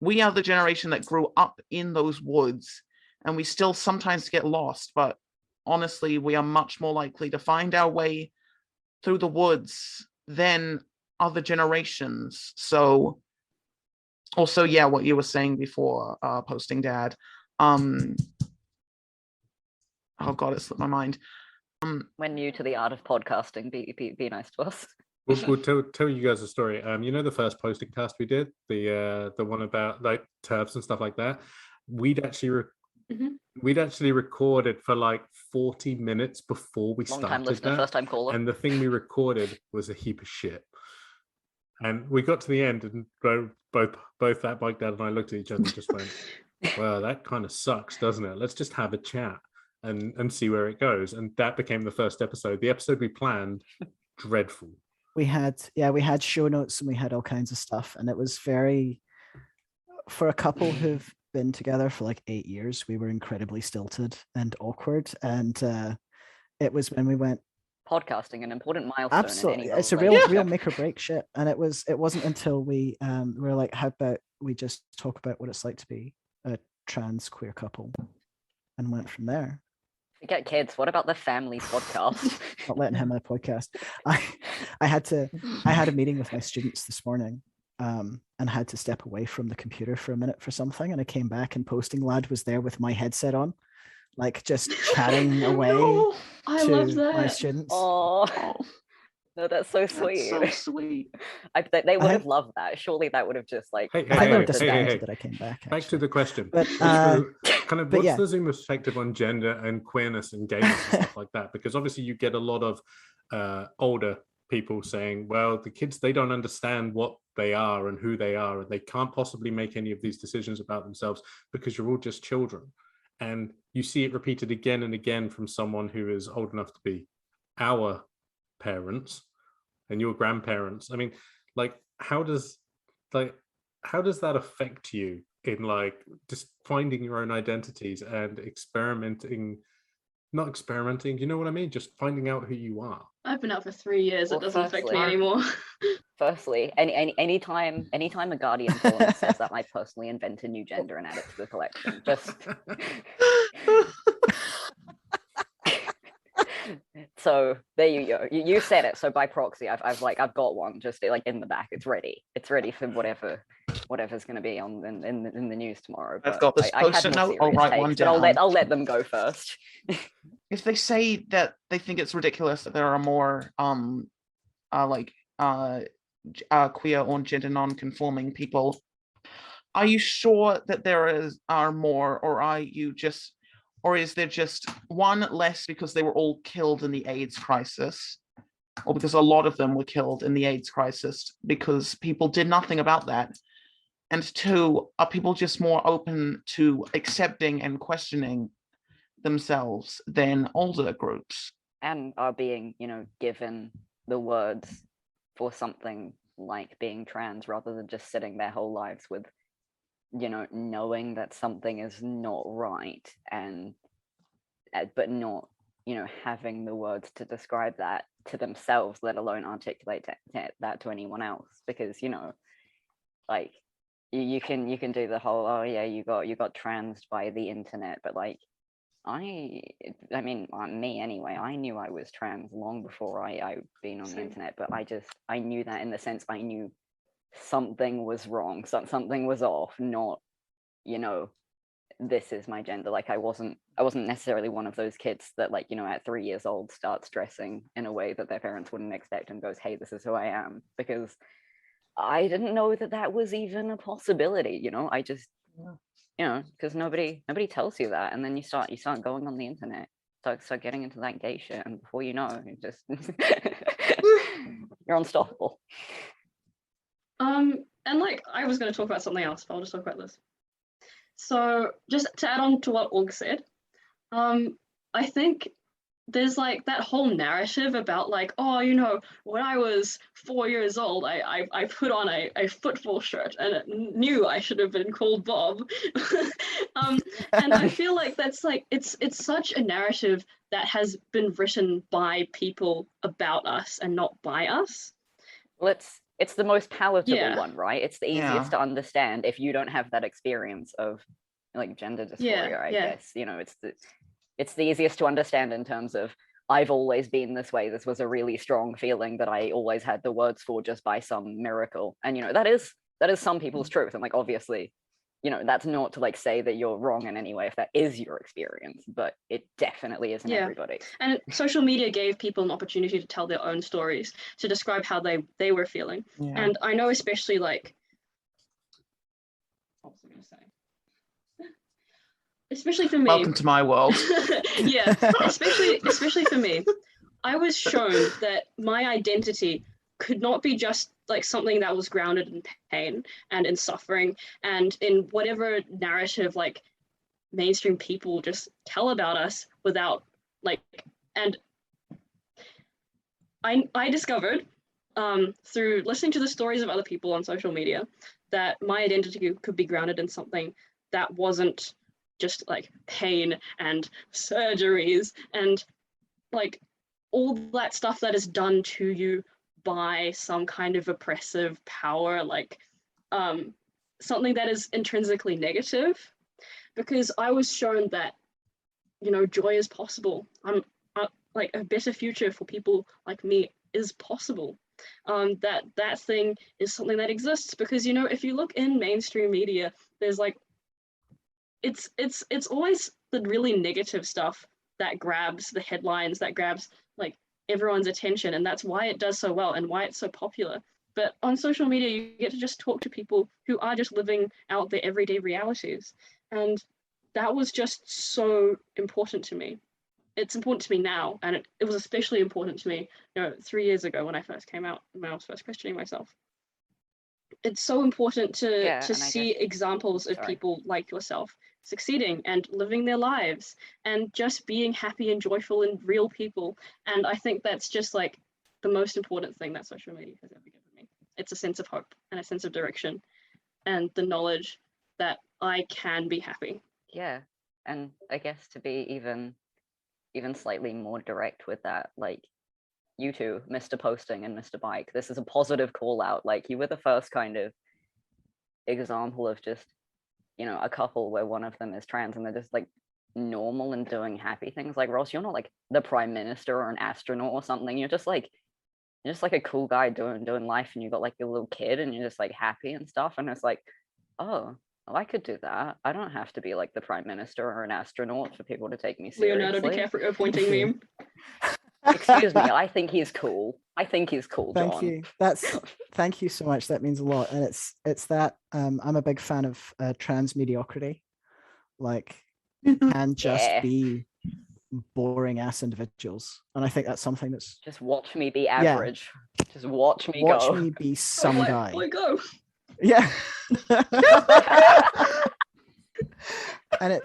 we are the generation that grew up in those woods, and we still sometimes get lost, but honestly, we are much more likely to find our way through the woods than other generations. So also, yeah, what you were saying before, Posting Dad. Oh God, it slipped my mind. We're new to the art of podcasting. Be nice to us. We'll tell you guys a story. You know the first PostingCast we did, the one about like turfs and stuff like that. We'd actually recorded for like 40 minutes before we started. Long-time listener, first-time caller. And the thing we recorded was a heap of shit. And we got to the end, and both that bike dad and I looked at each other and just went, "Well, that kind of sucks, doesn't it? Let's just have a chat and see where it goes." And that became the first episode. The episode we planned, dreadful. We had show notes and we had all kinds of stuff, and it was very, for a couple who've been together for like 8 years, we were incredibly stilted and awkward, and it was when we went podcasting, an important milestone. Absolutely, it's a real make or break shit. And it wasn't until we were like, how about we just talk about what it's like to be a trans queer couple, and went from there. Forget kids. What about the family podcast? Not letting him on a podcast. I had a meeting with my students this morning, and had to step away from the computer for a minute for something, and I came back and Posting Lad was there with my headset on, like just chatting away No, I to love my that. students. Oh, oh, no, that's so that's sweet. so sweet. I bet they would I have have- loved that. Surely that would have just like Hey, I think they were hey, disappointed hey. that I came back. Back to actually. the question. But So kind of but what's yeah. the Zoom perspective on gender and queerness and gayness and stuff like that? Because obviously you get a lot of older people saying, well, the kids, they don't understand what they are and who they are, and they can't possibly make any of these decisions about themselves because you're all just children. And you see it repeated again and again from someone who is old enough to be our parents and your grandparents. I mean, like, how does that affect you in like just finding your own identities and not experimenting, you know what I mean? Just finding out who you are. I've been out for 3 years. Well, It doesn't affect me firstly- anymore. Firstly, anytime a Guardian column says that, I personally invent a new gender and add it to the collection. Just so there you go. You said it. So by proxy, I've got one just like in the back. It's ready. It's ready for whatever's going to be on in the news tomorrow. I've But got this I had post-it more note. I'll serious write one takes, but I'll down. let them go first. If they say that they think it's ridiculous that there are more queer or gender non-conforming people, are you sure that are more, or is there just one less because they were all killed in the AIDS crisis, or because a lot of them were killed in the AIDS crisis because people did nothing about that? And two, are people just more open to accepting and questioning themselves than older groups? And are being, given the words for something like being trans rather than just sitting their whole lives with, knowing that something is not right and but not, having the words to describe that to themselves, let alone articulate that to anyone else. Because, like you can do the whole, oh yeah, you got transed by the internet, but like I mean, me anyway, I knew I was trans long before I'd been on the internet, but I knew that in the sense I knew something was wrong, something was off, not, this is my gender. Like I wasn't necessarily one of those kids that like, at 3 years old starts dressing in a way that their parents wouldn't expect and goes, hey, this is who I am, because I didn't know that was even a possibility. I just, because nobody tells you that, and then you start going on the internet, start getting into that gay shit, and before you know, you just you're unstoppable. And like I was going to talk about something else, but I'll just talk about this. So just to add on to what Org said, I think there's like that whole narrative about like, oh, when I was 4 years old, I put on a football shirt and knew I should have been called Bob. And I feel like that's like, it's such a narrative that has been written by people about us and not by us. Well, it's the most palatable Yeah. one, right? It's the easiest to understand if you don't have that experience of like gender dysphoria, I guess. It's the easiest to understand in terms of, I've always been this way. This was a really strong feeling that I always had the words for just by some miracle. And, that is some people's truth. And like, obviously, that's not to like say that you're wrong in any way if that is your experience, but it definitely isn't everybody. And social media gave people an opportunity to tell their own stories, to describe how they were feeling. Yeah. And I know especially like, what was I going to say? Especially for me. Welcome to my world. Yeah, especially for me. I was shown that my identity could not be just like something that was grounded in pain and in suffering and in whatever narrative like mainstream people just tell about us without like, and I discovered through listening to the stories of other people on social media that my identity could be grounded in something that wasn't just like pain and surgeries and like all that stuff that is done to you by some kind of oppressive power, like something that is intrinsically negative. Because I was shown that, joy is possible. Like a better future for people like me is possible. That thing is something that exists because, if you look in mainstream media, there's like, it's always the really negative stuff that grabs the headlines, that grabs like everyone's attention, and that's why it does so well and why it's so popular. But on social media, you get to just talk to people who are just living out their everyday realities, and that was just so important to me. It's important to me now, and it was especially important to me, 3 years ago when I first came out, when I was first questioning myself. It's so important to see examples of people like yourself succeeding and living their lives and just being happy and joyful and real people. And I think that's just like the most important thing that social media has ever given me. It's a sense of hope and a sense of direction and the knowledge that I can be happy. Yeah, and I guess to be even slightly more direct with that, like, you two, Mr. Posting and Mr. Bike, this is a positive call out. Like, you were the first kind of example of just, a couple where one of them is trans and they're just like normal and doing happy things. Like, Ross, you're not like the prime minister or an astronaut or something. You're just like a cool guy doing life, and you got like your little kid and you're just like happy and stuff. And it's like, oh, I could do that. I don't have to be like the prime minister or an astronaut for people to take me seriously. Leonardo DiCaprio pointing meme. Excuse me, I think he's cool. Thank John. You. Thank you so much. That means a lot. And it's that I'm a big fan of trans mediocrity. Like, can just be boring ass individuals. And I think that's something that's just watch me be average. Yeah. Just watch me go. Watch me be some guy. Go. Yeah. And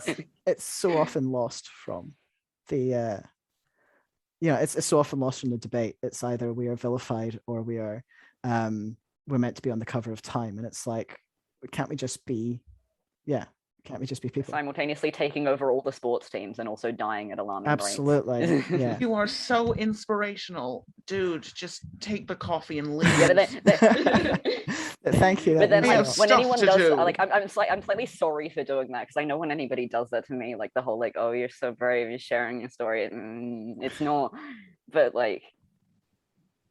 it's so often lost from the it's so often lost from the debate. It's either we are vilified or we're meant to be on the cover of Time, and it's like, can't we just be people simultaneously taking over all the sports teams and also dying at alarming rates? Absolutely. Yeah. You are so inspirational, dude. Just take the coffee and leave. Yeah, thank you. But then, like, when anyone does, like, I'm slightly sorry for doing that, because I know when anybody does that to me, like the whole like, oh, you're so brave, you're sharing your story, it's not. But like,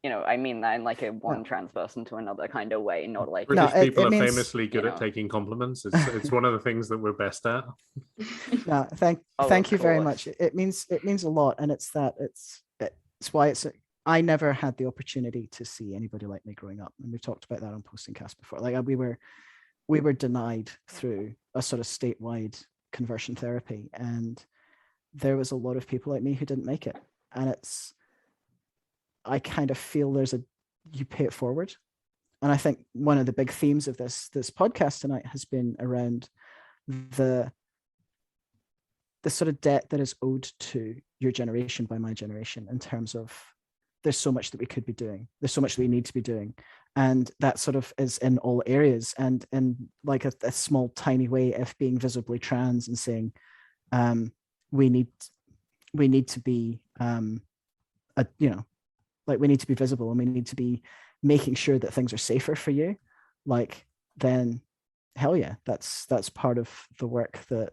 I mean that in like a one trans person to another kind of way, not like British people are famously good at taking compliments. It's one of the things that we're best at. No, thank you very much. It means a lot, and it's why I never had the opportunity to see anybody like me growing up, and we've talked about that on PostingCast before. Like, we were denied through a sort of statewide conversion therapy, and there was a lot of people like me who didn't make it, and I kind of feel you pay it forward. And I think one of the big themes of this podcast tonight has been around the sort of debt that is owed to your generation by my generation, in terms of there's so much that we could be doing. There's so much that we need to be doing. And that sort of is in all areas, and in like a small, tiny way of being visibly trans and saying, we need to be, like, we need to be visible, and we need to be making sure that things are safer for you. Like, then hell yeah, that's part of the work that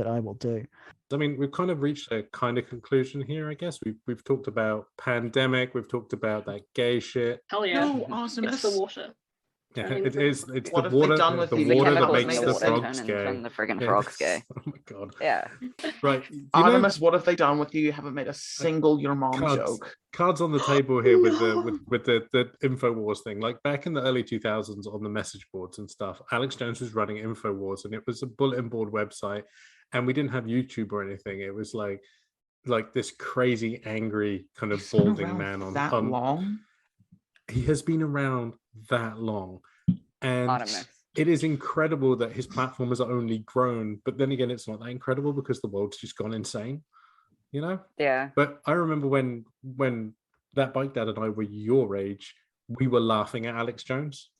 I will do. I mean, we've kind of reached a kind of conclusion here, I guess. We've talked about pandemic, we've talked about that gay shit. Hell yeah. No, awesome. It's the water. Yeah, it is. It's what the water. The water that chemicals makes in the water frogs gay. turn the friggin' frogs gay. Oh my god. Yeah. Right. Artemis, what have they done with you? You haven't made a single your mom joke. Cards on the table here with the InfoWars thing. Like, back in the early 2000s on the message boards and stuff, Alex Jones was running InfoWars, and it was a bulletin board website, and we didn't have YouTube or anything. It was like this crazy, angry kind of balding man on that long. He has been around that long, and Artemis. It is incredible that his platform has only grown. But then again, it's not that incredible because the world's just gone insane, Yeah. But I remember when that bike dad and I were your age, we were laughing at Alex Jones.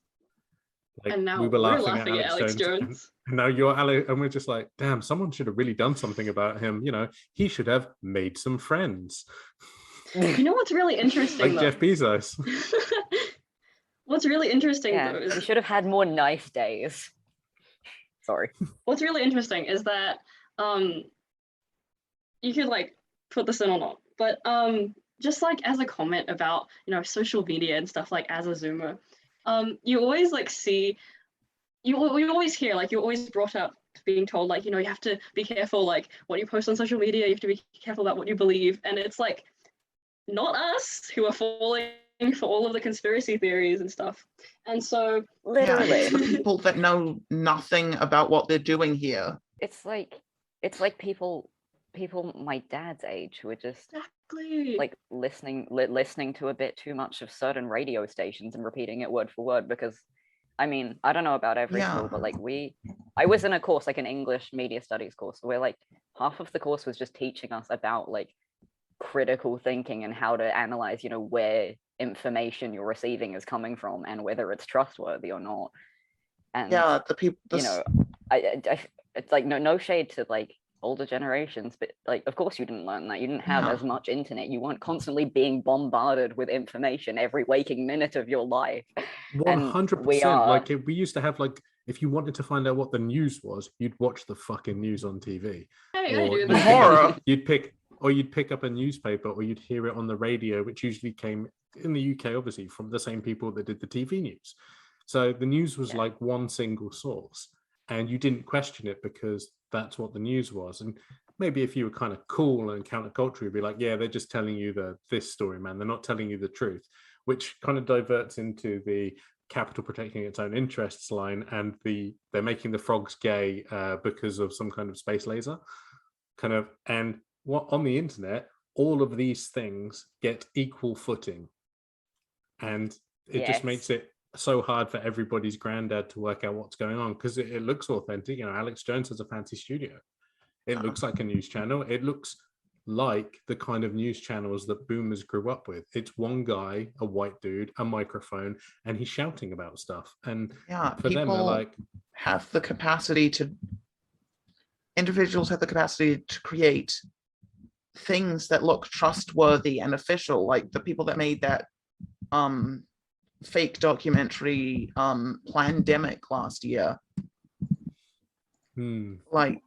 Like, And now we were we're laughing at Alex Jones. And now you're Alex, and we're just like, damn, someone should have really done something about him. He should have made some friends. You know what's really interesting, like Jeff Bezos. What's really interesting, Yeah. though, We is should have had more nice days. Sorry. what's really interesting is that you could like put this in or not, but just like as a comment about social media and stuff, like as a Zoomer, you always like see, you always hear, like, you're always brought up being told, like, you know, you have to be careful, like, what you post on social media, you have to be careful about what you believe. And it's like, not us who are falling for all of the conspiracy theories and stuff. And so Literally. Yeah, the people that know nothing about what they're doing here. It's like people my dad's age who are just exactly. like listening to a bit too much of certain radio stations and repeating it word for word, because I mean, I don't know about every Yeah. school, but like I was in a course, like an English media studies course, where like half of the course was just teaching us about like critical thinking and how to analyze, you know, where information you're receiving is coming from and whether it's trustworthy or not. And Yeah, the people. you know, I it's like no shade to like older generations, but like of course you didn't learn that. You didn't have Yeah. as much internet. You weren't constantly being bombarded with information every waking minute of your life. 100%. Like we used to have, like, if you wanted to find out what the news was, you'd watch the fucking news on TV. Hey, I Or do you'd that. pick up- Horror. you'd pick up a newspaper, or you'd hear it on the radio, which usually came in the UK, obviously, from the same people that did the TV news. So the news was like one single source, and you didn't question it because that's what the news was. And maybe if you were kind of cool and counterculture, you'd be like, yeah, they're just telling you this story, man. They're not telling you the truth, which kind of diverts into the capital protecting its own interests line, and they're making the frogs gay because of some kind of space laser kind of. And what on the internet, all of these things get equal footing, and it just makes it so hard for everybody's granddad to work out what's going on, because it looks authentic. You know, Alex Jones has a fancy studio. It looks like a news channel. It looks like the kind of news channels that boomers grew up with. It's one guy, a white dude, a microphone, and he's shouting about stuff. And Yeah, for them, they're people like, have the capacity to. Individuals have the capacity to create things that look trustworthy and official, like the people that made that fake documentary Plandemic last year. Like,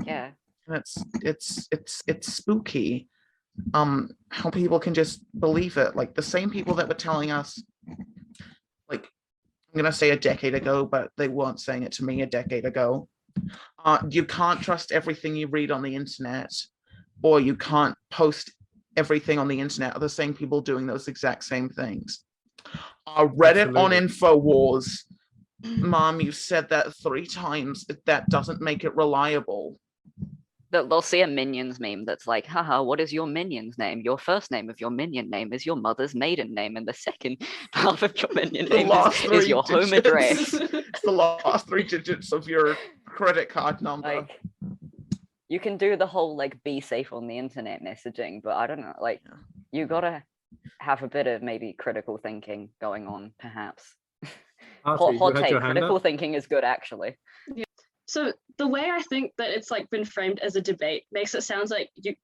yeah, it's spooky how people can just believe it. Like the same people that were telling us, like, I'm gonna say a decade ago, but they weren't saying it to me a decade ago, you can't trust everything you read on the internet, or you can't post everything on the internet, are the same people doing those exact same things. Reddit on InfoWars. Mom, you said that 3 times. That doesn't make it reliable. they'll see a Minions meme that's like, haha, what is your Minion's name? Your first name of your Minion name is your mother's maiden name, and the second half of your Minion name is your home address. It's the last 3 digits of your credit card number. Like, you can do the whole like be safe on the internet messaging, but I don't know, like you gotta have a bit of maybe critical thinking going on, perhaps. Hot take, critical thinking is good, actually. Yeah. So the way I think that it's like been framed as a debate makes it sound like you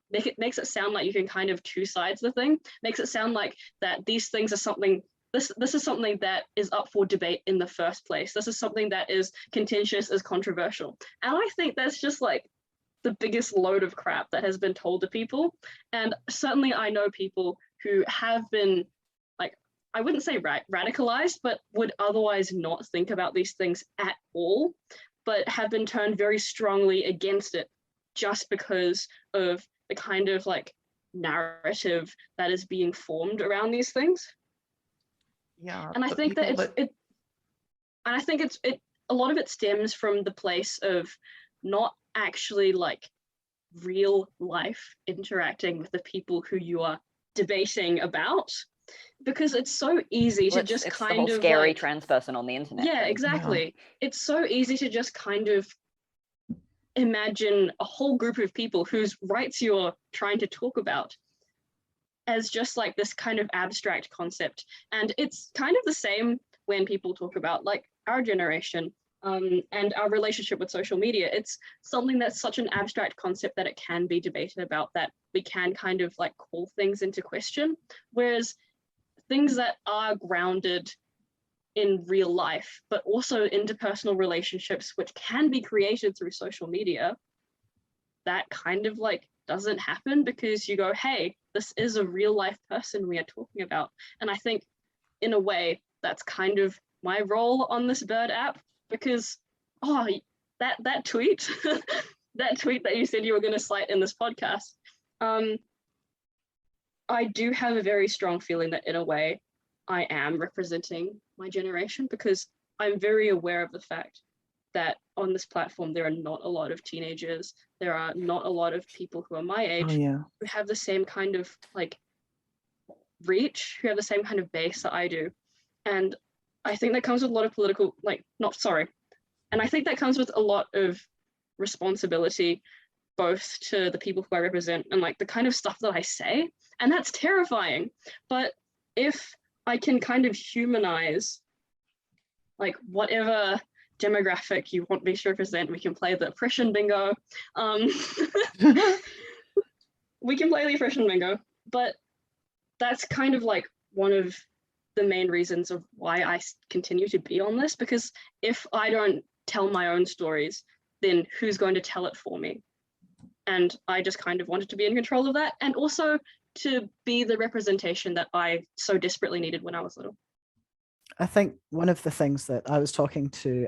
can kind of two sides of the thing. Makes it sound like that these things are something. This is something that is up for debate in the first place. This is something that is contentious, is controversial, and I think that's just like the biggest load of crap that has been told to people. And certainly I know people who have been, like, I wouldn't say radicalized, but would otherwise not think about these things at all, but have been turned very strongly against it just because of the kind of like narrative that is being formed around these things. Yeah. And I think that a lot of it stems from the place of not actually like real life interacting with the people who you are debating about, because it's so easy to just it's kind the whole of scary like, trans person on the internet. yeah, exactly. It's so easy to just kind of imagine a whole group of people whose rights you're trying to talk about as just like this kind of abstract concept. And it's kind of the same when people talk about like our generation and our relationship with social media. It's something that's such an abstract concept that it can be debated about, that we can kind of like call things into question, whereas things that are grounded in real life, but also interpersonal relationships, which can be created through social media, that kind of like doesn't happen because you go, hey, this is a real life person we are talking about. And I think in a way that's kind of my role on this Bird app, because that tweet, that tweet that you said you were going to cite in this podcast, I do have a very strong feeling that in a way I am representing my generation, because I'm very aware of the fact that on this platform there are not a lot of teenagers, there are not a lot of people who are my age who have the same kind of like reach, who have the same kind of base that I do. And I think that comes with a lot of political, and I think that comes with a lot of responsibility, both to the people who I represent and like the kind of stuff that I say, and that's terrifying. But if I can kind of humanize like whatever demographic you want me to represent, we can play the oppression bingo. We can play the oppression bingo, but that's kind of like one of the main reasons of why I continue to be on this, because if I don't tell my own stories, then who's going to tell it for me? And I just kind of wanted to be in control of that, and also to be the representation that I so desperately needed when I was little. I think one of the things that I was talking to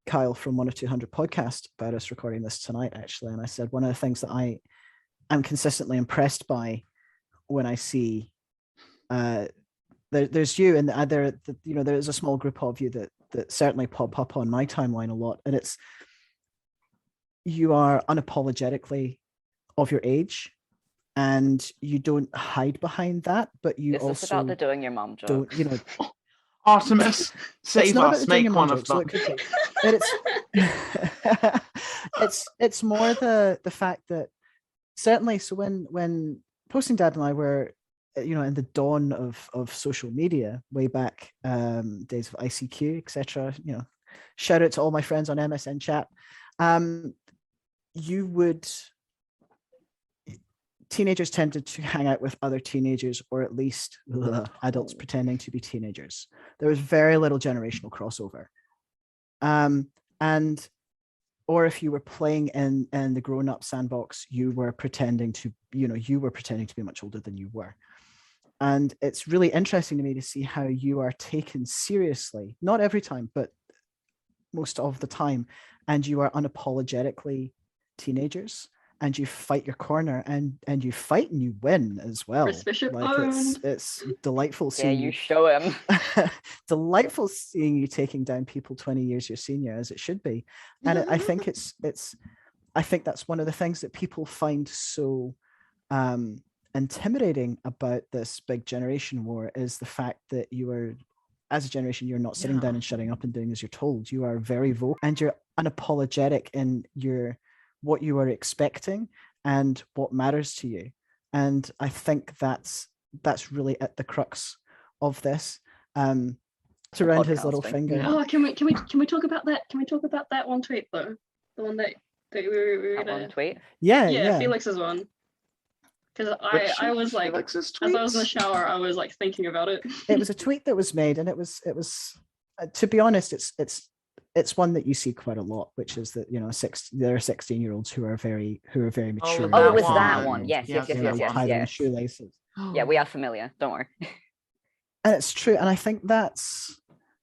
Kyle from 10200 podcast about us recording this tonight, actually, and I said one of the things that I am consistently impressed by when I see there's you, and there's a small group of you that certainly pop up on my timeline a lot, and it's you are unapologetically of your age, and you don't hide behind that, but you also Is this about the doing your mum joke? don't, Artemis, save us, make one of them. It's more the fact that certainly, so when Posting Dad and I were, in the dawn of social media, way back days of ICQ, etc. Shout out to all my friends on MSN chat. Teenagers tended to hang out with other teenagers, or at least adults pretending to be teenagers. There was very little generational crossover. Or if you were playing in the grown-up sandbox, you were pretending to be much older than you were. And it's really interesting to me to see how you are taken seriously, not every time, but most of the time. And you are unapologetically teenagers, and you fight your corner, and you fight and you win as well. It's delightful seeing you show him. Delightful seeing you taking down people 20 years your senior, as it should be. And I think I think that's one of the things that people find so intimidating about this big generation war, is the fact that you are, as a generation, you're not sitting down and shutting up and doing as you're told. You are very vocal, and you're unapologetic in what you are expecting and what matters to you. And I think that's really at the crux of this. To round his little finger. Oh, can we talk about that? Can we talk about that one tweet though? The one that we were gonna... one tweet? Yeah. Felix's one. Because I was like, as I was in the shower, I was like thinking about it. It was a tweet that was made, and it was to be honest, it's one that you see quite a lot, which is that there are 16-year-olds who are very mature. Oh, it was that one. Yes. Tying shoelaces. Yeah, we are familiar. Don't worry. And it's true, and I think that's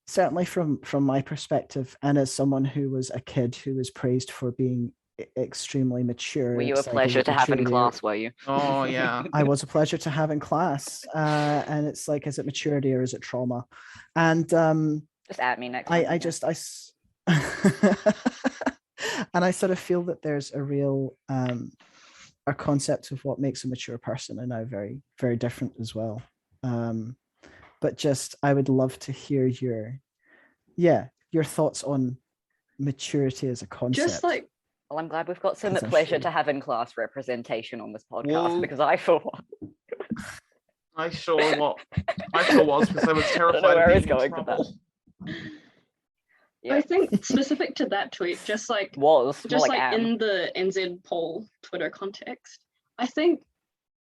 certainly from my perspective, and as someone who was a kid who was praised for being extremely mature. Were you a pleasure to have in class, were you? Oh yeah. I was a pleasure to have in class. And it's like, is it maturity or is it trauma? And just at me next time. And I sort of feel that there's a real our concept of what makes a mature person are now very, very different as well. But just I would love to hear your thoughts on maturity as a concept. Well, I'm glad we've got some pleasure to have in class representation on this podcast, because I for one. I sure was, because I was terrified. I don't know where it's going with that. Yeah. I think specific to that tweet, in the NZ poll Twitter context, I think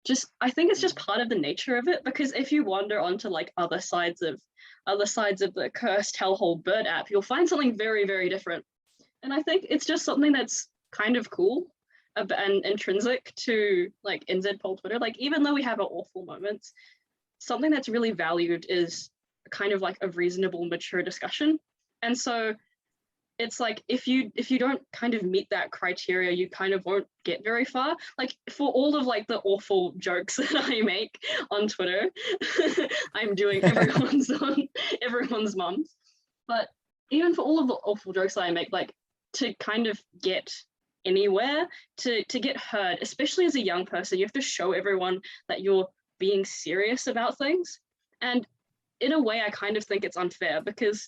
it's just part of the nature of it, because if you wander onto like other sides of the cursed hellhole bird app, you'll find something very, very different. And I think it's just something that's kind of cool and intrinsic to like NZ poll Twitter. Like, even though we have our awful moments, something that's really valued is kind of like a reasonable, mature discussion. And so it's like if you don't kind of meet that criteria, you kind of won't get very far. Like for all of like the awful jokes that I make on Twitter, I'm doing everyone's mums. But even for all of the awful jokes that I make, like to kind of get anywhere, to get heard, especially as a young person, you have to show everyone that you're being serious about things. And in a way, I kind of think it's unfair because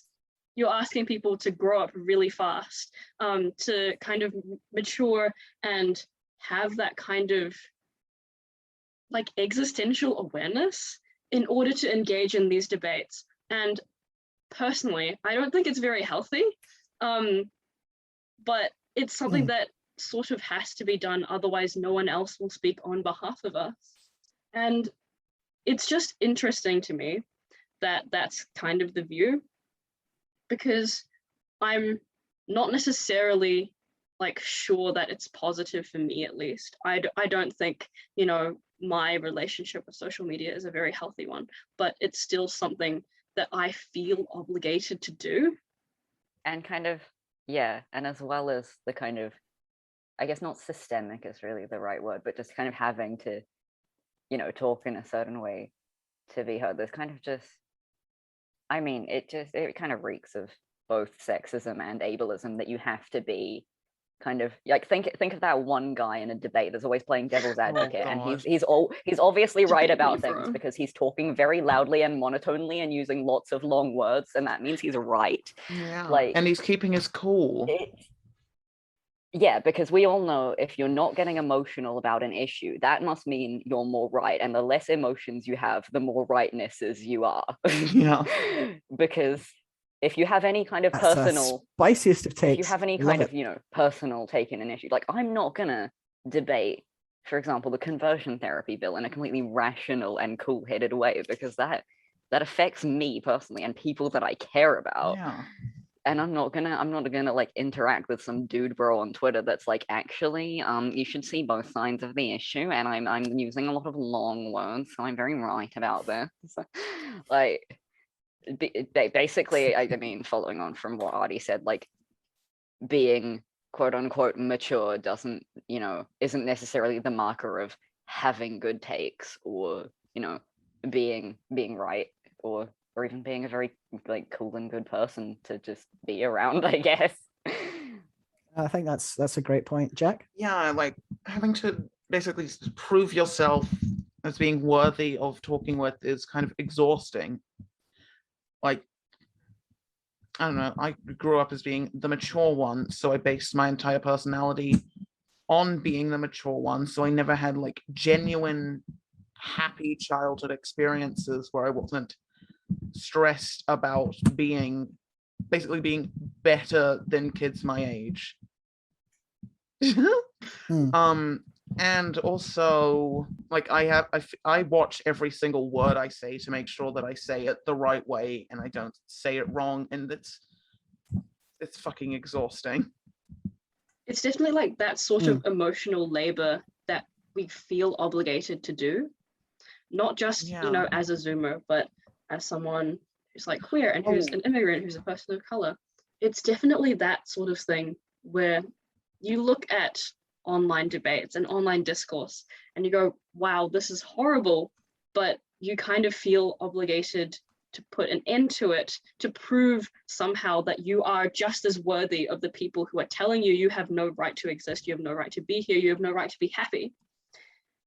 you're asking people to grow up really fast, to kind of mature and have that kind of like existential awareness in order to engage in these debates. And personally, I don't think it's very healthy, but it's something that sort of has to be done. Otherwise, no one else will speak on behalf of us. And it's just interesting to me that that's kind of the view, because I'm not necessarily like sure that it's positive for me, at least. I don't think, you know, my relationship with social media is a very healthy one, but it's still something that I feel obligated to do. And kind of, yeah, and as well as the kind of, I guess not systemic is really the right word, but just kind of having to, you know, talk in a certain way to be heard. There's kind of just, I mean, it kind of reeks of both sexism and ableism, that you have to be kind of like, think of that one guy in a debate that's always playing devil's advocate, and he's obviously right about things because he's talking very loudly and monotonely and using lots of long words, and that means he's right. Yeah, like, and he's keeping his cool. Yeah, because we all know if you're not getting emotional about an issue, that must mean you're more right. And the less emotions you have, the more rightnesses you are. Yeah. Because if you have any kind of That's the personal, spiciest of takes. if you have any Love kind it. of, you know, personal take in an issue, like I'm not gonna debate, for example, the conversion therapy bill in a completely rational and cool-headed way, because that affects me personally and people that I care about. Yeah. And I'm not gonna like interact with some dude bro on Twitter that's like, actually, you should see both sides of the issue, and I'm using a lot of long words, so I'm very right about this. Like, basically, I mean, following on from what Artie said, like being quote unquote mature doesn't, you know, isn't necessarily the marker of having good takes, or, you know, being right, or even being a very like cool and good person to just be around, I guess. I think that's a great point, Jack. Yeah, like having to basically prove yourself as being worthy of talking with is kind of exhausting. Like, I don't know, I grew up as being the mature one, so I based my entire personality on being the mature one, so I never had like genuine happy childhood experiences where I wasn't stressed about being better than kids my age. And also, like, I watch every single word I say to make sure that I say it the right way and I don't say it wrong, and it's fucking exhausting. It's definitely like that sort of emotional labor that we feel obligated to do, not just, you know, as a Zoomer, but as someone who's like queer and who's an immigrant, who's a person of color. It's definitely that sort of thing where you look at online debates and online discourse and you go, wow, this is horrible, but you kind of feel obligated to put an end to it, to prove somehow that you are just as worthy of the people who are telling you you have no right to exist, you have no right to be here, you have no right to be happy.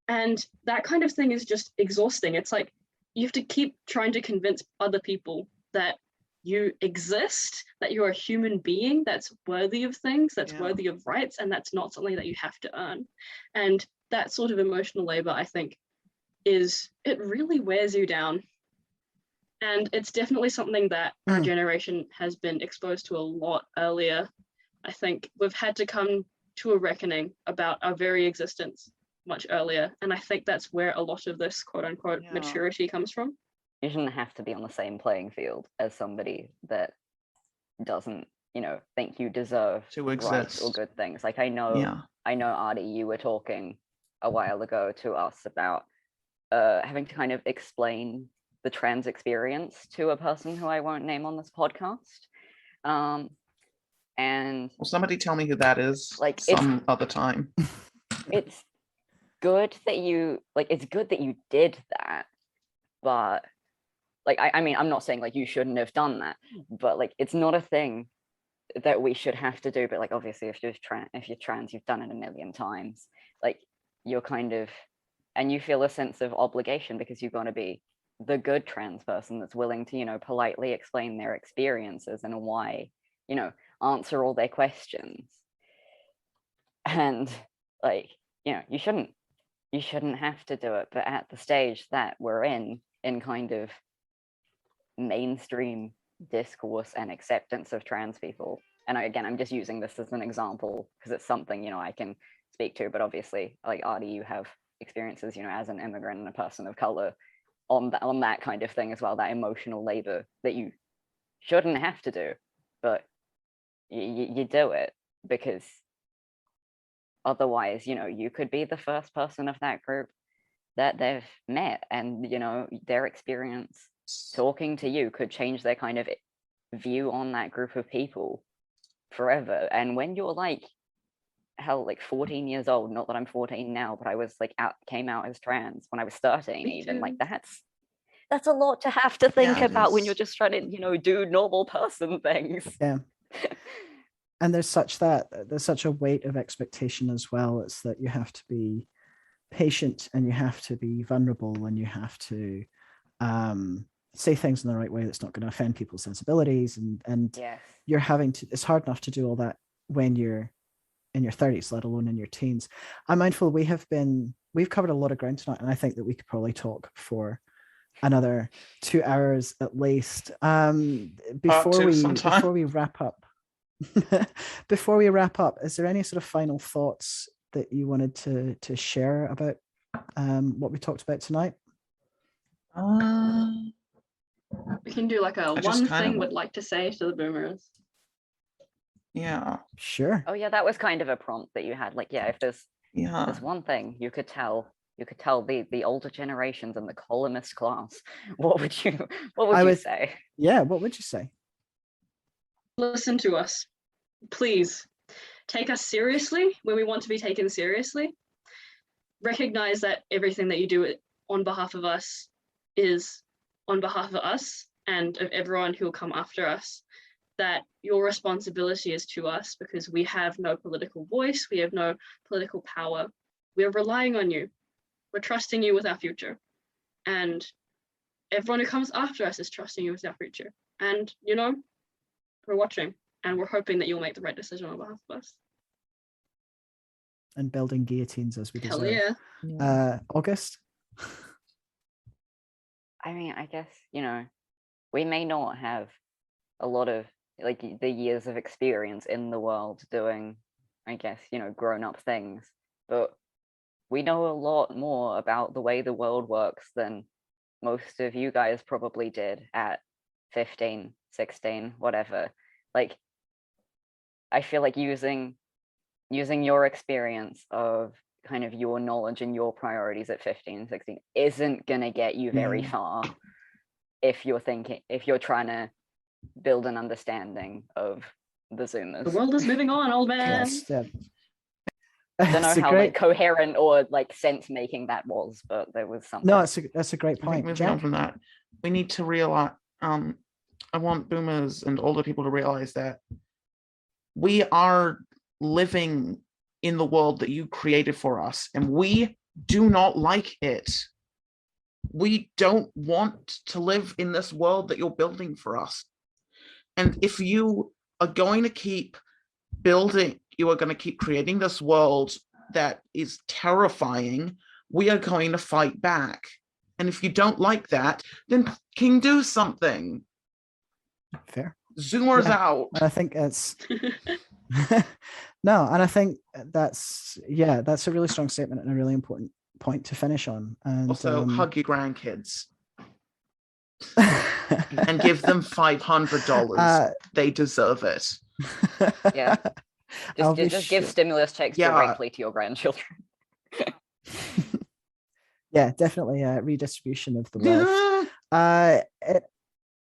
And that kind of thing is just exhausting. It's like you have to keep trying to convince other people that you exist, that you're a human being that's worthy of things, that's worthy of rights, and that's not something that you have to earn. And that sort of emotional labor, I think, it really wears you down. And it's definitely something that our generation has been exposed to a lot earlier. I think we've had to come to a reckoning about our very existence much earlier. And I think that's where a lot of this quote unquote maturity comes from. You shouldn't have to be on the same playing field as somebody that doesn't, you know, think you deserve to exist rights or good things. Like I know Artie, you were talking a while ago to us about having to kind of explain the trans experience to a person who I won't name on this podcast. And Will somebody tell me who that is? Like, some other time. it's good that you did that, but like I mean, I'm not saying like you shouldn't have done that, but like it's not a thing that we should have to do. But like obviously if you're trans, you've done it a million times. Like you're kind of, and you feel a sense of obligation because you're going to be the good trans person that's willing to, you know, politely explain their experiences and why, you know, answer all their questions. And like, you know, you shouldn't have to do it. But at the stage that we're in kind of mainstream discourse and acceptance of trans people, and again, I'm just using this as an example because it's something, you know, I can speak to, but obviously like Artie, you have experiences, you know, as an immigrant and a person of color on that kind of thing as well, that emotional labor that you shouldn't have to do, but you do it because otherwise, you know, you could be the first person of that group that they've met, and you know, their experience talking to you could change their kind of view on that group of people forever. And when you're like 14 years old, not that I'm 14 now, but I was like came out as trans when I was 13. Even like that's a lot to have to think about when you're just trying to, you know, do normal person things. Yeah. And there's such a weight of expectation as well. It's that you have to be patient and you have to be vulnerable and you have to say things in the right way that's not going to offend people's sensibilities, and yes. You're having to, it's hard enough to do all that when you're in your 30s, let alone in your teens. I'm mindful we've covered a lot of ground tonight, and I think that we could probably talk for another 2 hours at least. Before we wrap up, is there any sort of final thoughts that you wanted to share about what we talked about tonight? We can do like a one thing we'd like to say to the boomers. Yeah. Sure. Oh yeah, that was kind of a prompt that you had. Like, yeah, if there's one thing you could tell the older generations in the columnist class, what would you say? Yeah, what would you say? Listen to us. Please take us seriously when we want to be taken seriously. Recognize that everything that you do on behalf of us is on behalf of us and of everyone who will come after us, that your responsibility is to us because we have no political voice, we have no political power. We're relying on you. We're trusting you with our future. And everyone who comes after us is trusting you with our future. And, you know, we're watching and we're hoping that you'll make the right decision on behalf of us. And building guillotines as we deserve. Hell yeah. August? I mean, I guess, you know, we may not have a lot of like the years of experience in the world doing, I guess, you know, grown-up things, but we know a lot more about the way the world works than most of you guys probably did at 15, 16, whatever. Like, I feel like using your experience of kind of your knowledge and your priorities at 15, 16 isn't gonna get you very far if you're trying to build an understanding of the Zoomers. The world is moving on, old man. Yes, yeah. I don't know how like coherent or like sense making that was, but there was something. No, that's a great point. Moving on from that, we need to realize. I want boomers and older people to realize that we are living in the world that you created for us, and we do not like it. We don't want to live in this world that you're building for us. And if you are going to keep building, you are going to keep creating this world that is terrifying, we are going to fight back. And if you don't like that, then King, do something. Fair. Zoomers out. And I think it's no, and I think that's a really strong statement and a really important point to finish on. And also hug your grandkids. And give them $500. They deserve it. Yeah. Just give stimulus checks directly to your grandchildren. Yeah, definitely a redistribution of the wealth.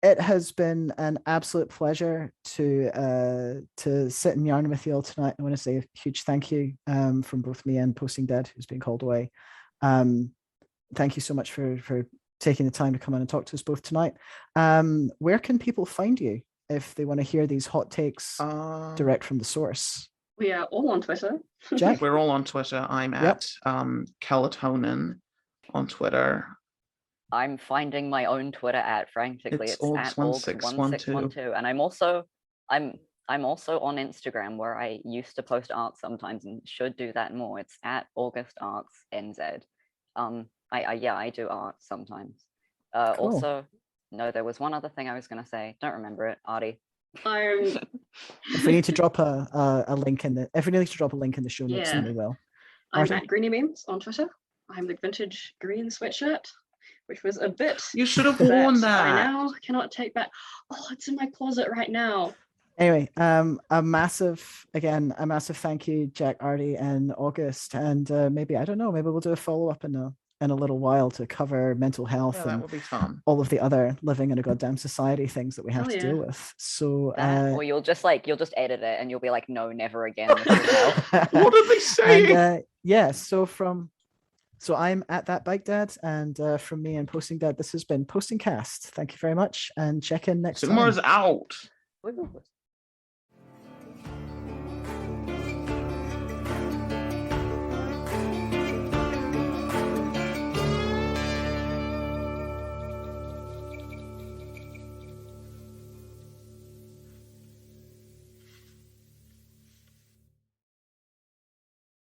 it has been an absolute pleasure to sit and yarn with you all tonight. I want to say a huge thank you from both me and Posting Dead, who's been called away. Thank you so much for taking the time to come on and talk to us both tonight. Where can people find you if they want to hear these hot takes direct from the source? We are all on Twitter. Jack? We're all on Twitter. I'm at Kelatonin on Twitter. I'm finding my own Twitter at frantically. It's at Orgs1612. Orgs1612, and I'm also on Instagram, where I used to post art sometimes and should do that more. It's at AugustArtsNZ. I do art sometimes. Cool. Also, no, there was one other thing I was going to say. Don't remember it. Artie. If we need to drop a link in the show notes, then we will. I'm Artie? at Greeny Memes on Twitter. I'm the vintage green sweatshirt, which was a bit. You should have worn that. I now cannot take back. Oh, it's in my closet right now. Anyway, a massive thank you, Jack, Artie, and August, and maybe we'll do a follow-up in a little while to cover mental health Yeah, that and would be fun. all of the other living in a goddamn society things that we have to deal with. So Or you'll just edit it and you'll be like, no, never again. This will help. What did they say? And, so I'm at that bike dad, and from me and Posting Dad, this has been PostingCast. Thank you very much, and check in next time. Summer's out. Wiggle.